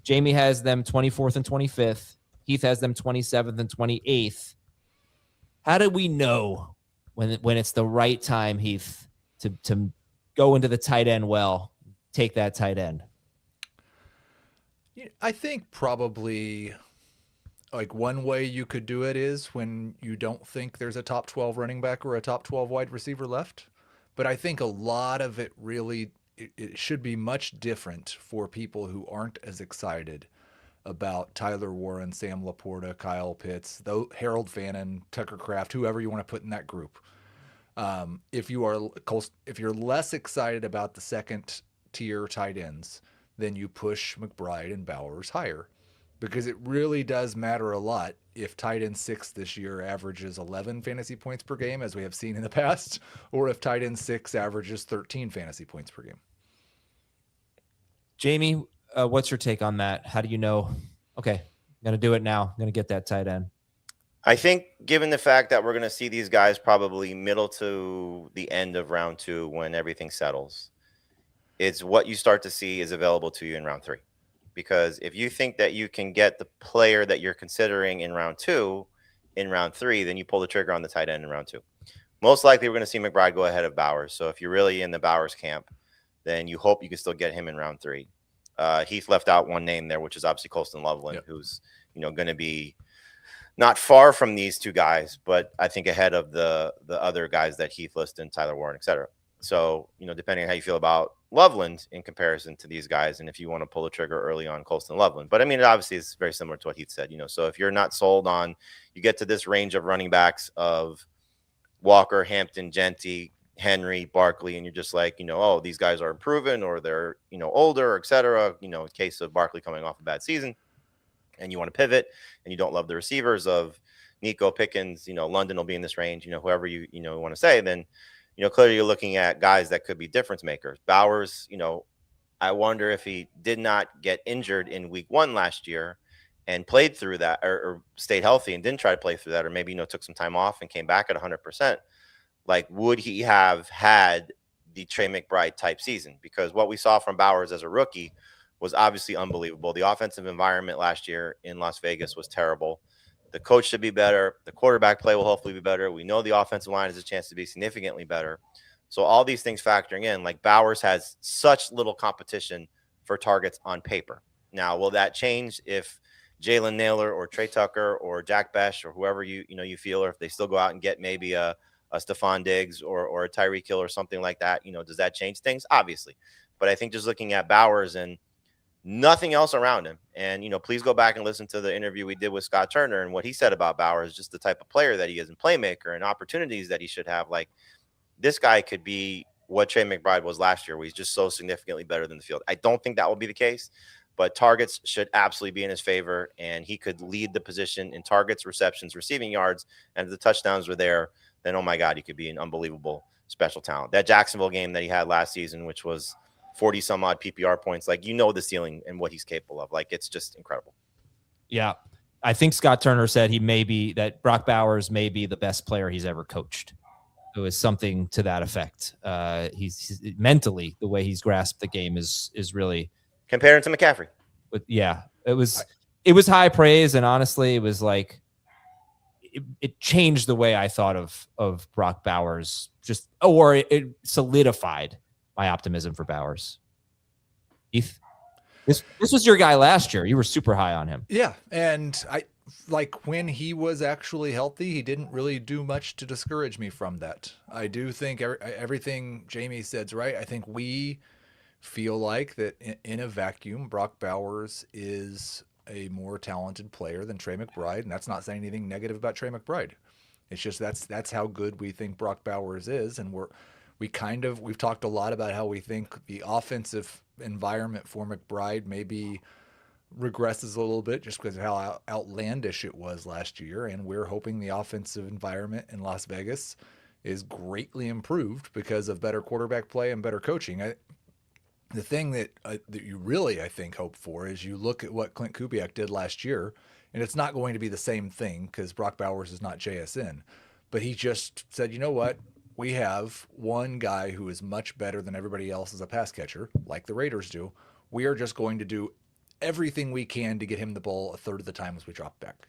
A: Jamey has them 24th and 25th. Heath has them 27th and 28th. How do we know when it's the right time, Heath, to go into the tight end take that tight end?
B: I think probably like one way you could do it is when you don't think there's a top 12 running back or a top 12 wide receiver left. But I think a lot of it really, it should be much different for people who aren't as excited about Tyler Warren, Sam Laporta, Kyle Pitts, Harold Fannin, Tucker Kraft, whoever you want to put in that group. If you're less excited about the second tier tight ends, then you push McBride and Bowers higher, because it really does matter a lot if tight end 6 this year averages 11 fantasy points per game, as we have seen in the past, or if tight end 6 averages 13 fantasy points per game.
A: Jamey, what's your take on that? How do you know, okay, I'm going to do it now. I'm going to get that tight end.
C: I think given the fact that we're going to see these guys probably middle to the end of round 2 when everything settles, it's what you start to see is available to you in round 3. because if you think that you can get the player that you're considering in round 2, in round 3, then you pull the trigger on the tight end in round 2. Most likely, we're going to see McBride go ahead of Bowers. So if you're really in the Bowers camp, then you hope you can still get him in round 3. Heath left out one name there, which is obviously Colston Loveland, who's going to be not far from these two guys, but I think ahead of the other guys that Heath listed, Tyler Warren, et cetera. So, depending on how you feel about Loveland in comparison to these guys, and if you want to pull the trigger early on Colston Loveland. But I mean, it obviously is very similar to what Heath said, so if you're not sold on, you get to this range of running backs of Walker, Hampton, Genty, Henry, Barkley, and you're just like, oh, these guys are improving, or they're, older, et cetera, in case of Barkley coming off a bad season, and you want to pivot, and you don't love the receivers of Nico, Pickens, London will be in this range, whoever you want to say, then, clearly you're looking at guys that could be difference makers. Bowers, I wonder if he did not get injured in week 1 last year and played through that, or stayed healthy and didn't try to play through that, or maybe, took some time off and came back at 100%. Like, would he have had the Trey McBride type season? Because what we saw from Bowers as a rookie was obviously unbelievable. The offensive environment last year in Las Vegas was terrible. The coach should be better. The quarterback play will hopefully be better. We know the offensive line has a chance to be significantly better. So all these things factoring in, like, Bowers has such little competition for targets on paper. Now, will that change if Jalen Naylor or Trey Tucker or Jack Besh or whoever you feel, or if they still go out and get maybe a Stephon Diggs or a Tyreek Hill or something like that, does that change things? Obviously. But I think just looking at Bowers and nothing else around him, and, please go back and listen to the interview we did with Scott Turner, and what he said about Bowers, just the type of player that he is, and playmaker and opportunities that he should have. Like, this guy could be what Trey McBride was last year, where he's just so significantly better than the field. I don't think that will be the case, but targets should absolutely be in his favor, and he could lead the position in targets, receptions, receiving yards, and if the touchdowns were there, then, oh my God, he could be an unbelievable special talent. That Jacksonville game that he had last season, which was 40 some odd PPR points, like, the ceiling and what he's capable of. Like, it's just incredible.
A: Yeah. I think Scott Turner said that Brock Bowers may be the best player he's ever coached. It was something to that effect. He's mentally, the way he's grasped the game is really
C: comparing to McCaffrey.
A: But yeah, it was high praise. And honestly, it was like, it changed the way I thought of Brock Bowers, or it solidified my optimism for Bowers. Heath, this was your guy last year. You were super high on him.
B: Yeah, and I like when he was actually healthy, he didn't really do much to discourage me from that. I do think everything Jamey said's right. I think we feel like that in a vacuum, Brock Bowers is a more talented player than Trey McBride, and that's not saying anything negative about Trey McBride. It's just that's how good we think Brock Bowers is, and we've talked a lot about how we think the offensive environment for McBride maybe regresses a little bit just because of how outlandish it was last year, and we're hoping the offensive environment in Las Vegas is greatly improved because of better quarterback play and better coaching. The thing that you really, I think, hope for is you look at what Clint Kubiak did last year, and it's not going to be the same thing because Brock Bowers is not JSN, but he just said, you know what? We have one guy who is much better than everybody else as a pass catcher, like the Raiders do. We are just going to do everything we can to get him the ball a third of the time as we drop back.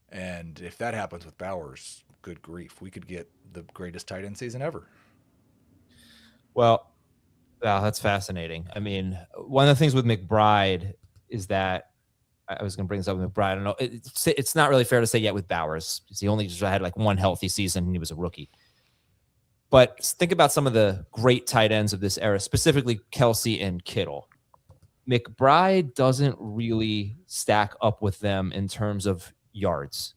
B: And if that happens with Bowers, good grief, we could get the greatest tight end season ever.
A: Well, that's fascinating. I mean, one of the things with McBride is that I was going to bring this up with McBride. I don't know. It's not really fair to say yet with Bowers. He only just had like one healthy season and he was a rookie. But think about some of the great tight ends of this era, specifically Kelsey and Kittle. McBride doesn't really stack up with them in terms of yards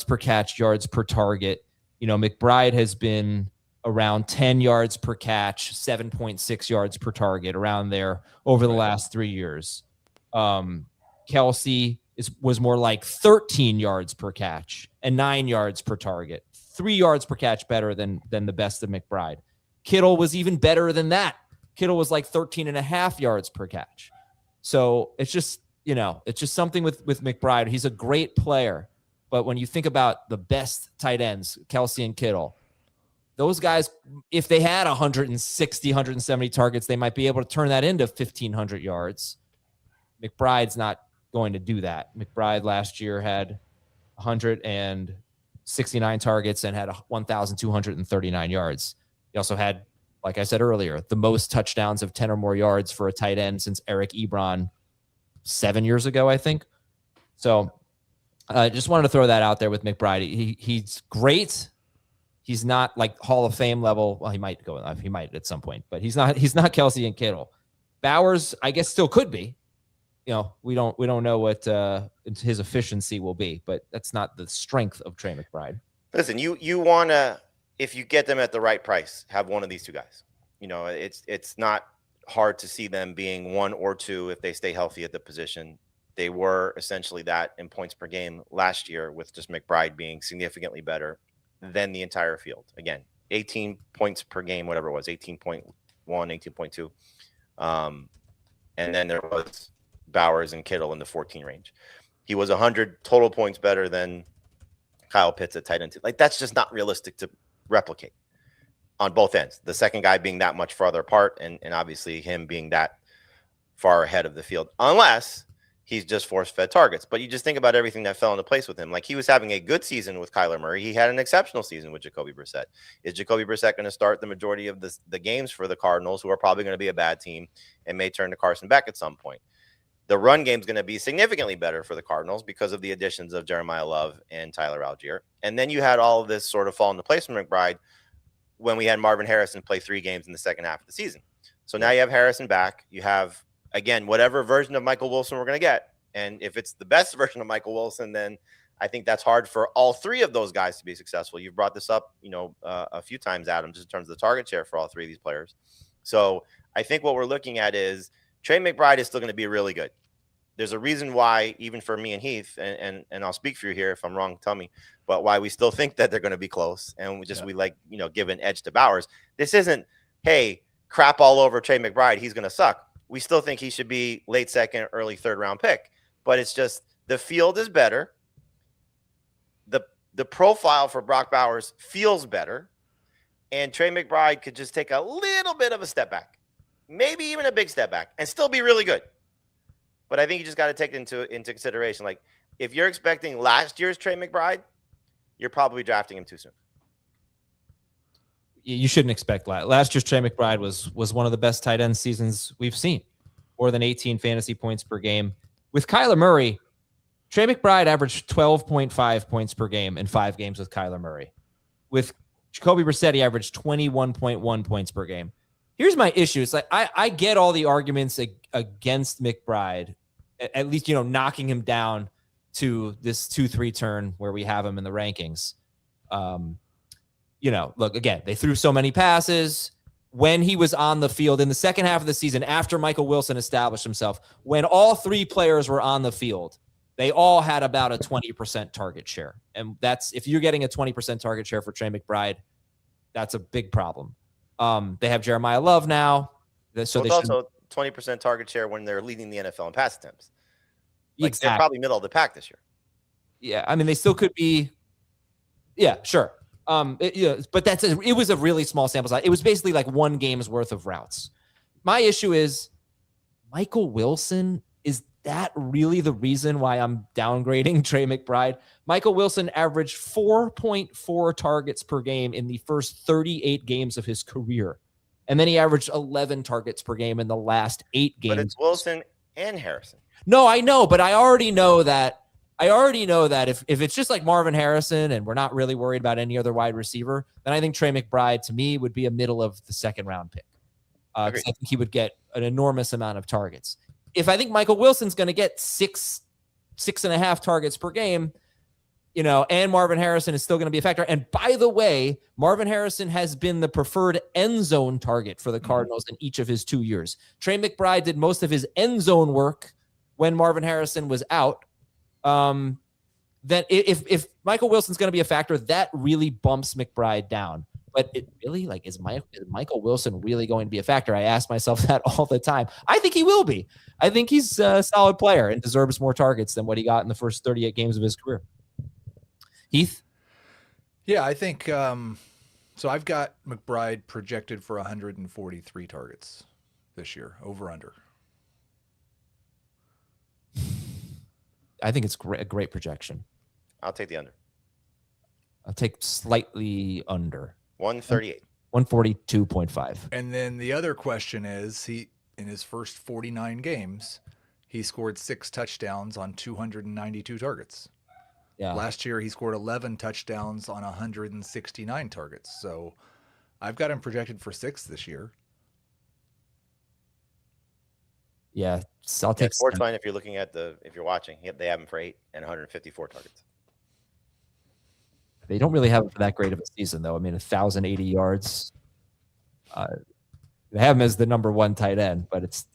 A: per catch, yards per target. McBride has been around 10 yards per catch, 7.6 yards per target, around there over the last 3 years. Kelsey was more like 13 yards per catch and 9 yards per target, 3 yards per catch better than the best of McBride. Kittle was even better than that. Kittle was like 13.5 yards per catch. So it's just something with McBride. He's a great player, but when you think about the best tight ends, Kelsey and Kittle, those guys, if they had 160, 170 targets, they might be able to turn that into 1,500 yards. McBride's not going to do that. McBride last year had 169 targets and had 1,239 yards. He also had, like I said earlier, the most touchdowns of 10 or more yards for a tight end since Eric Ebron 7 years ago, I think. So I just wanted to throw that out there with McBride. He's great. He's not like Hall of Fame level. Well, he might at some point, but he's not Kelsey and Kittle. Bowers, I guess, still could be. We don't know what his efficiency will be, but that's not the strength of Trey McBride.
C: Listen, you want to, if you get them at the right price, have one of these two guys. It's not hard to see them being one or two if they stay healthy at the position. They were essentially that in points per game last year, with just McBride being significantly better than the entire field. Again, 18 points per game, whatever it was, 18.1, 18.2. And then there was Bowers and Kittle in the 14 range. He was 100 total points better than Kyle Pitts at tight end. Like, that's just not realistic to replicate on both ends. The second guy being that much farther apart, and obviously him being that far ahead of the field, unless he's just force-fed targets. But you just think about everything that fell into place with him. Like, he was having a good season with Kyler Murray. He had an exceptional season with Jacoby Brissett. Is Jacoby Brissett going to start the majority of the games for the Cardinals, who are probably going to be a bad team and may turn to Carson Beck at some point? The run game is going to be significantly better for the Cardinals because of the additions of Jeremiah Love and Tyler Algier. And then you had all of this sort of fall into place from McBride when we had Marvin Harrison play 3 games in the second half of the season. So now you have Harrison back. You have, again, whatever version of Michael Wilson we're going to get. And if it's the best version of Michael Wilson, then I think that's hard for all 3 of those guys to be successful. You've brought this up, a few times, Adam, just in terms of the target share for all 3 of these players. So I think what we're looking at is Trey McBride is still going to be really good. There's a reason why, even for me and Heath, and I'll speak for you here if I'm wrong, tell me, but why we still think that they're going to be close, and we give an edge to Bowers. This isn't, hey, crap all over Trey McBride, he's going to suck. We still think he should be late second, early third round pick, but it's just the field is better. The profile for Brock Bowers feels better, and Trey McBride could just take a little bit of a step back, maybe even a big step back, and still be really good. But I think you just got to take it into consideration. Like, if you're expecting last year's Trey McBride, you're probably drafting him too soon.
A: You shouldn't expect last year's Trey McBride was one of the best tight end seasons we've seen. More than 18 fantasy points per game. With Kyler Murray, Trey McBride averaged 12.5 points per game in 5 games with Kyler Murray. With Jacoby Brissett, he averaged 21.1 points per game. Here's my issue. It's like, I get all the arguments against McBride, at least, knocking him down to this 2-3 turn where we have him in the rankings. Look, again, they threw so many passes when he was on the field in the second half of the season after Michael Wilson established himself. When all 3 players were on the field, they all had about a 20% target share. And that's, if you're getting a 20% target share for Trey McBride, that's a big problem. They have Jeremiah Love now. So
C: it's also 20% target share when they're leading the NFL in pass attempts.
A: Exactly.
C: They're probably middle of the pack this year.
A: Yeah, I mean, they still could be. Yeah, sure. But it was a really small sample size. It was basically like 1 game's worth of routes. My issue is Michael Wilson. Is that really the reason why I'm downgrading Trey McBride? Michael Wilson averaged 4.4 targets per game in the first 38 games of his career. And then he averaged 11 targets per game in the last 8 games.
C: But it's Wilson and Harrison.
A: No, I know, but I already know that if it's just like Marvin Harrison and we're not really worried about any other wide receiver, then I think Trey McBride, to me, would be a middle of the second round pick. I think he would get an enormous amount of targets. If I think Michael Wilson's going to get 6.5 targets per game, and Marvin Harrison is still going to be a factor. And by the way, Marvin Harrison has been the preferred end zone target for the Cardinals in each of his 2 years. Trey McBride did most of his end zone work when Marvin Harrison was out. That if Michael Wilson's going to be a factor, that really bumps McBride down. But it really, is Michael Wilson really going to be a factor? I ask myself that all the time. I think he will be. I think he's a solid player and deserves more targets than what he got in the first 38 games of his career. Heath?
B: Yeah, I think so. I've got McBride projected for 143 targets this year, over under.
A: I think it's a great projection.
C: I'll take the under.
A: I'll take slightly under.
C: 138.
A: 142.5.
B: And then the other question is, in his first 49 games, he scored 6 touchdowns on 292 targets.
A: Yeah.
B: Last year, he scored 11 touchdowns on 169 targets. So I've got him projected for 6 this year.
A: Yeah. So I'll take
C: Sports Line, if you're looking at if you're watching, they have him for 8 and 154 targets.
A: They don't really have him for that great of a season, though. I mean, 1,080 yards. They have him as the number 1 tight end, but it's.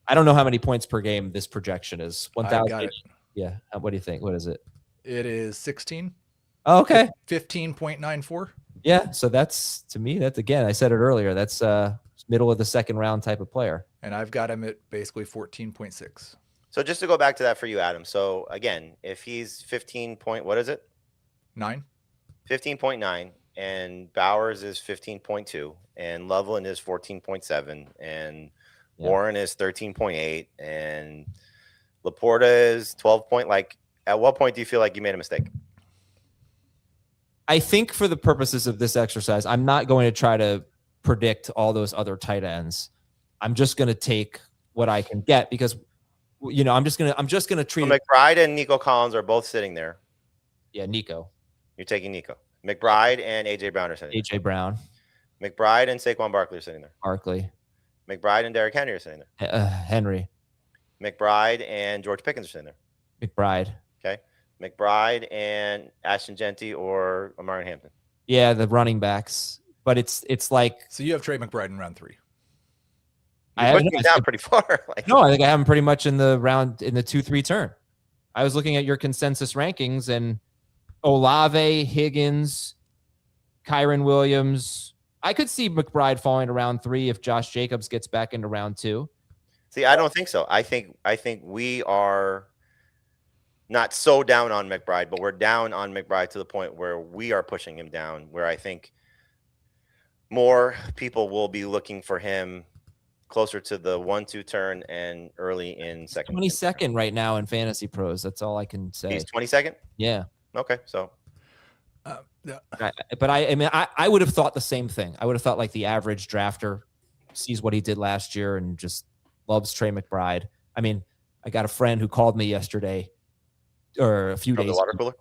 A: I don't know how many points per game this projection is. 1,000. Yeah. What do you think? What is it?
B: It is 16.
A: Oh, okay.
B: 15.94.
A: Yeah. So that's, to me, that's, again, I said it earlier, that's middle of the second round type of player.
B: And I've got him at basically 14.6.
C: So just to go back to that for you, Adam. So again, if he's 15 point, what is it?
B: 9.
C: 15.9, and Bowers is 15.2, and Loveland is 14.7, and Warren is 13.8, and Laporta is 12 point. Like, at what point do you feel like you made a mistake?
A: I think for the purposes of this exercise, I'm not going to try to predict all those other tight ends. I'm just going to take what I can get because, I'm just going to treat
C: McBride and Nico Collins are both sitting there.
A: Yeah, Nico.
C: You're taking Nico. McBride and AJ Brown are sitting there.
A: AJ Brown.
C: McBride and Saquon Barkley are sitting there.
A: Barkley.
C: McBride and Derrick Henry are sitting there.
A: Henry.
C: McBride and George Pickens are sitting there.
A: McBride.
C: Okay. McBride and Ashton Genty or Amari Hampton.
A: Yeah, the running backs. But it's like.
B: So you have Trey McBride in round 3.
C: You're pushing me down pretty far.
A: No, I think I have him pretty much in the 2-3 turn. I was looking at your consensus rankings and Olave, Higgins, Kyron Williams. I could see McBride falling to round 3 if Josh Jacobs gets back into round 2.
C: See, I don't think so. I think we are not so down on McBride, but we're down on McBride to the point where we are pushing him down, where I think more people will be looking for him closer to the 1-2 turn and early in second.
A: 22nd right now in Fantasy Pros. That's all I can say.
C: He's 22nd?
A: Yeah.
C: Okay, so.
A: But I would have thought the same thing. I would have thought like the average drafter sees what he did last year and just loves Trey McBride. I mean, I got a friend who called me yesterday or a few days
C: the water cooler.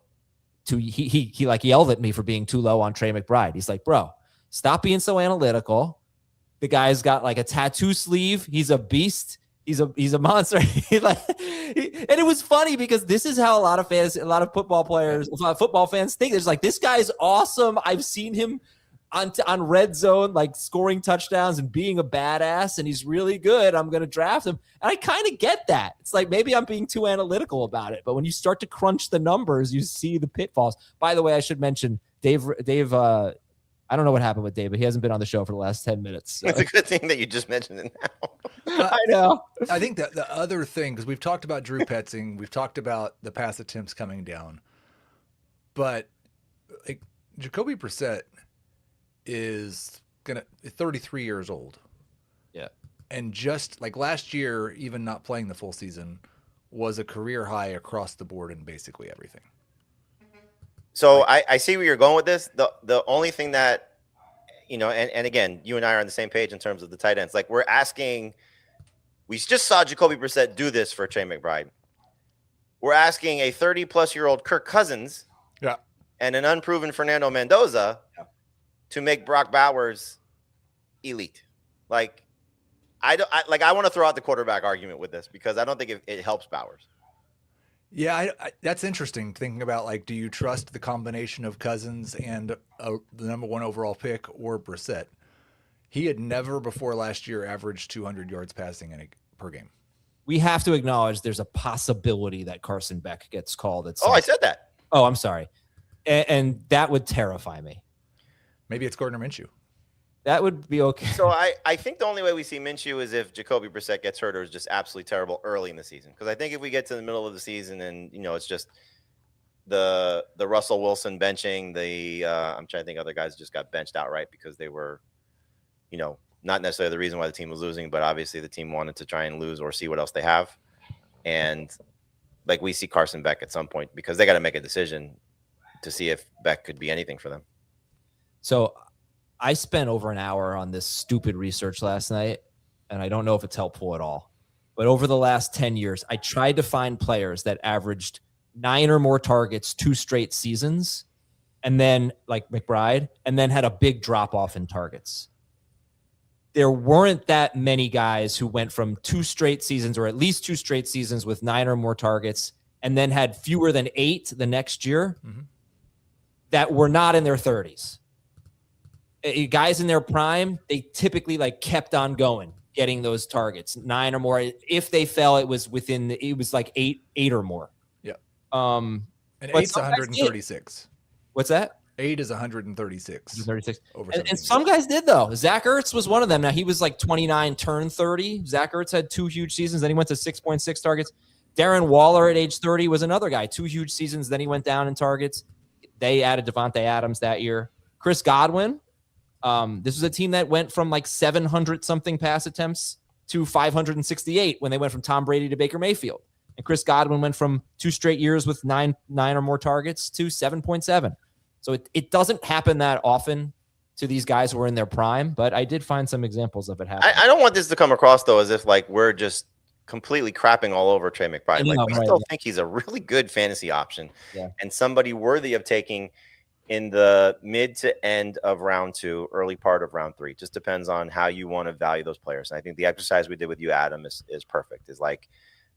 A: He like yelled at me for being too low on Trey McBride. He's like, bro, stop being so analytical. The guy's got like a tattoo sleeve. He's a beast. He's a monster. And it was funny because this is how a lot of football fans think. There's like, this guy's awesome. I've seen him on red zone, like scoring touchdowns and being a badass, and he's really good. I'm going to draft him. And I kind of get that. It's like, maybe I'm being too analytical about it. But when you start to crunch the numbers, you see the pitfalls. By the way, I should mention Dave, I don't know what happened with Dave, but he hasn't been on the show for the last 10 minutes. So.
C: It's a good thing that you just mentioned it now.
A: I know.
B: I think that the other thing, because we've talked about Drew Petzing, we've talked about the pass attempts coming down, but like Jacoby Brissett is 33 years old.
A: Yeah.
B: And just like last year, even not playing the full season, was a career high across the board in basically everything.
C: So I see where you're going with this. The only thing that, and again, you and I are on the same page in terms of the tight ends. Like, we're asking, we just saw Jacoby Brissett do this for Trey McBride. We're asking a 30-plus-year-old Kirk Cousins and an unproven Fernando Mendoza to make Brock Bowers elite. Like, I want to throw out the quarterback argument with this because I don't think it helps Bowers.
B: Yeah, that's interesting, thinking about, like, do you trust the combination of Cousins and the number 1 overall pick or Brissett? He had never before last year averaged 200 yards passing per game.
A: We have to acknowledge there's a possibility that Carson Beck gets called.
C: I said that.
A: Oh, I'm sorry. And that would terrify me.
B: Maybe it's Gardner Minshew.
A: That would be okay.
C: So I think the only way we see Minshew is if Jacoby Brissett gets hurt or is just absolutely terrible early in the season. Because I think if we get to the middle of the season and, it's just the Russell Wilson benching, I'm trying to think other guys just got benched outright because they were, not necessarily the reason why the team was losing, but obviously the team wanted to try and lose or see what else they have. And like we see Carson Beck at some point because they got to make a decision to see if Beck could be anything for them.
A: So I spent over an hour on this stupid research last night, and I don't know if it's helpful at all. But over the last 10 years, I tried to find players that averaged 9 or more targets 2 straight seasons, and then like McBride, and then had a big drop off in targets. There weren't that many guys who went from 2 straight seasons, or at least 2 straight seasons with 9 or more targets, and then had fewer than 8 the next year that were not in their 30s. Guys in their prime, they typically like kept on going, getting those targets, 9 or more. If they fell, it was like eight or more.
B: Yeah.
A: And
B: 8's 136.
A: What's that?
B: 8 is 136.
A: 136.
B: Over
A: and some guys did, though. Zach Ertz was one of them. Now, he was like 29, turned 30. Zach Ertz had 2 huge seasons. Then he went to 6.6 targets. Darren Waller at age 30 was another guy. 2 huge seasons. Then he went down in targets. They added Devontae Adams that year. Chris Godwin. This was a team that went from like 700-something pass attempts to 568 when they went from Tom Brady to Baker Mayfield. And Chris Godwin went from 2 straight years with 9 or more targets to 7.7. So it doesn't happen that often to these guys who are in their prime, but I did find some examples of it happening.
C: I don't want this to come across, though, as if like we're just completely crapping all over Trey McBride. Like, we still think he's a really good fantasy option and somebody worthy of taking in the mid to end of round 2, early part of round 3. Just depends on how you want to value those players. And I think the exercise we did with you, Adam, is perfect. Is like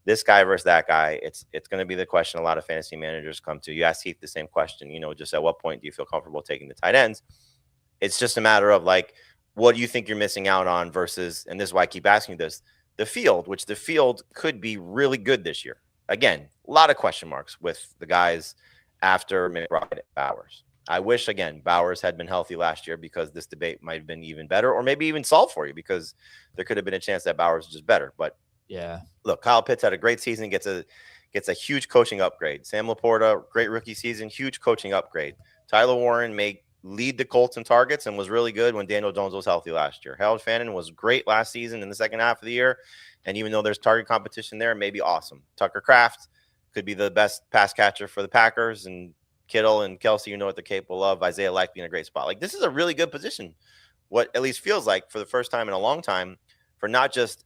C: this guy versus that guy. It's going to be the question a lot of fantasy managers come to. You asked Heath the same question, just at what point do you feel comfortable taking the tight ends? It's just a matter of like, what do you think you're missing out on versus, and this is why I keep asking you this, the field, which the field could be really good this year. Again, a lot of question marks with the guys after McBride and Bowers. I wish, again, Bowers had been healthy last year because this debate might have been even better, or maybe even solved for you because there could have been a chance that Bowers was just better. But
A: yeah,
C: look, Kyle Pitts had a great season, gets a huge coaching upgrade. Sam Laporta, great rookie season, huge coaching upgrade. Tyler Warren may lead the Colts in targets and was really good when Daniel Jones was healthy last year. Harold Fannin was great last season in the second half of the year, and even though there's target competition there, maybe awesome. Tucker Kraft could be the best pass catcher for the Packers, and Kittle and Kelsey, what they're capable of. Isaiah Likely in a great spot. Like, this is a really good position. What at least feels like for the first time in a long time, for not just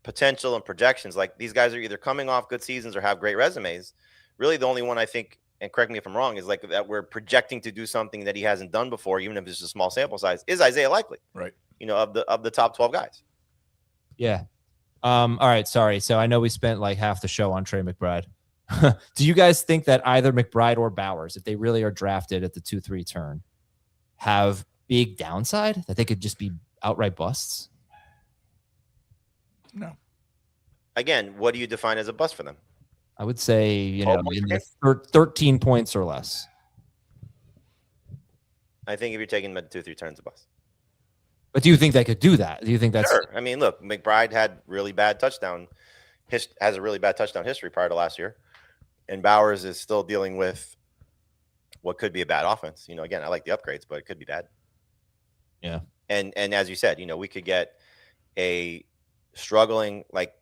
C: potential and projections. Like, these guys are either coming off good seasons or have great resumes. Really, the only one I think, and correct me if I'm wrong, is like that we're projecting to do something that he hasn't done before, even if it's just a small sample size, is Isaiah Likely.
B: Right.
C: Of the top 12 guys.
A: Yeah. All right. Sorry. So I know we spent like half the show on Trey McBride. Do you guys think that either McBride or Bowers, if they really are drafted at the 2-3 turn, have big downside that they could just be outright busts?
B: No.
C: Again, what do you define as a bust for them?
A: I would say, in the 13 points or less.
C: I think if you're taking them at 2-3 turns, a bust.
A: But do you think they could do that? Do you think that's...
C: Sure. I mean, look, McBride has a really bad touchdown history prior to last year. And Bowers is still dealing with what could be a bad offense. Again, I like the upgrades, but it could be bad.
A: Yeah.
C: And as you said, we could get a struggling, like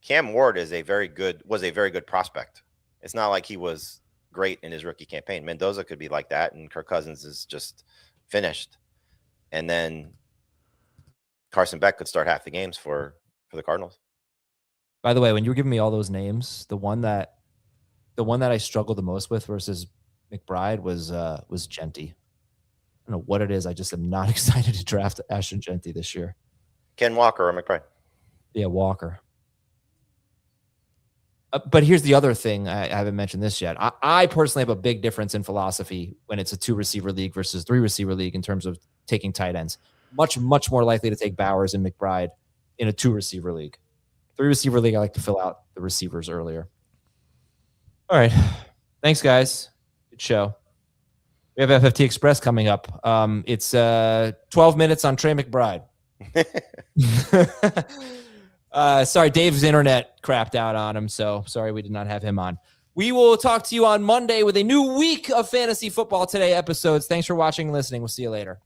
C: Cam Ward was a very good prospect. It's not like he was great in his rookie campaign. Mendoza could be like that, and Kirk Cousins is just finished. And then Carson Beck could start half the games for the Cardinals.
A: By the way, when you were giving me all those names, the one that I struggled the most with versus McBride was Genty. I don't know what it is. I just am not excited to draft Ashton Genty this year.
C: Ken Walker or McBride?
A: Yeah, Walker. But here's the other thing. I haven't mentioned this yet. I personally have a big difference in philosophy when it's a 2-receiver league versus 3-receiver league in terms of taking tight ends. Much, much more likely to take Bowers and McBride in a 2-receiver league. 3-receiver league, I like to fill out the receivers earlier. All right. Thanks, guys. Good show. We have FFT Express coming up. It's 12 minutes on Trey McBride. Sorry, Dave's internet crapped out on him, so sorry we did not have him on. We will talk to you on Monday with a new week of Fantasy Football Today episodes. Thanks for watching and listening. We'll see you later.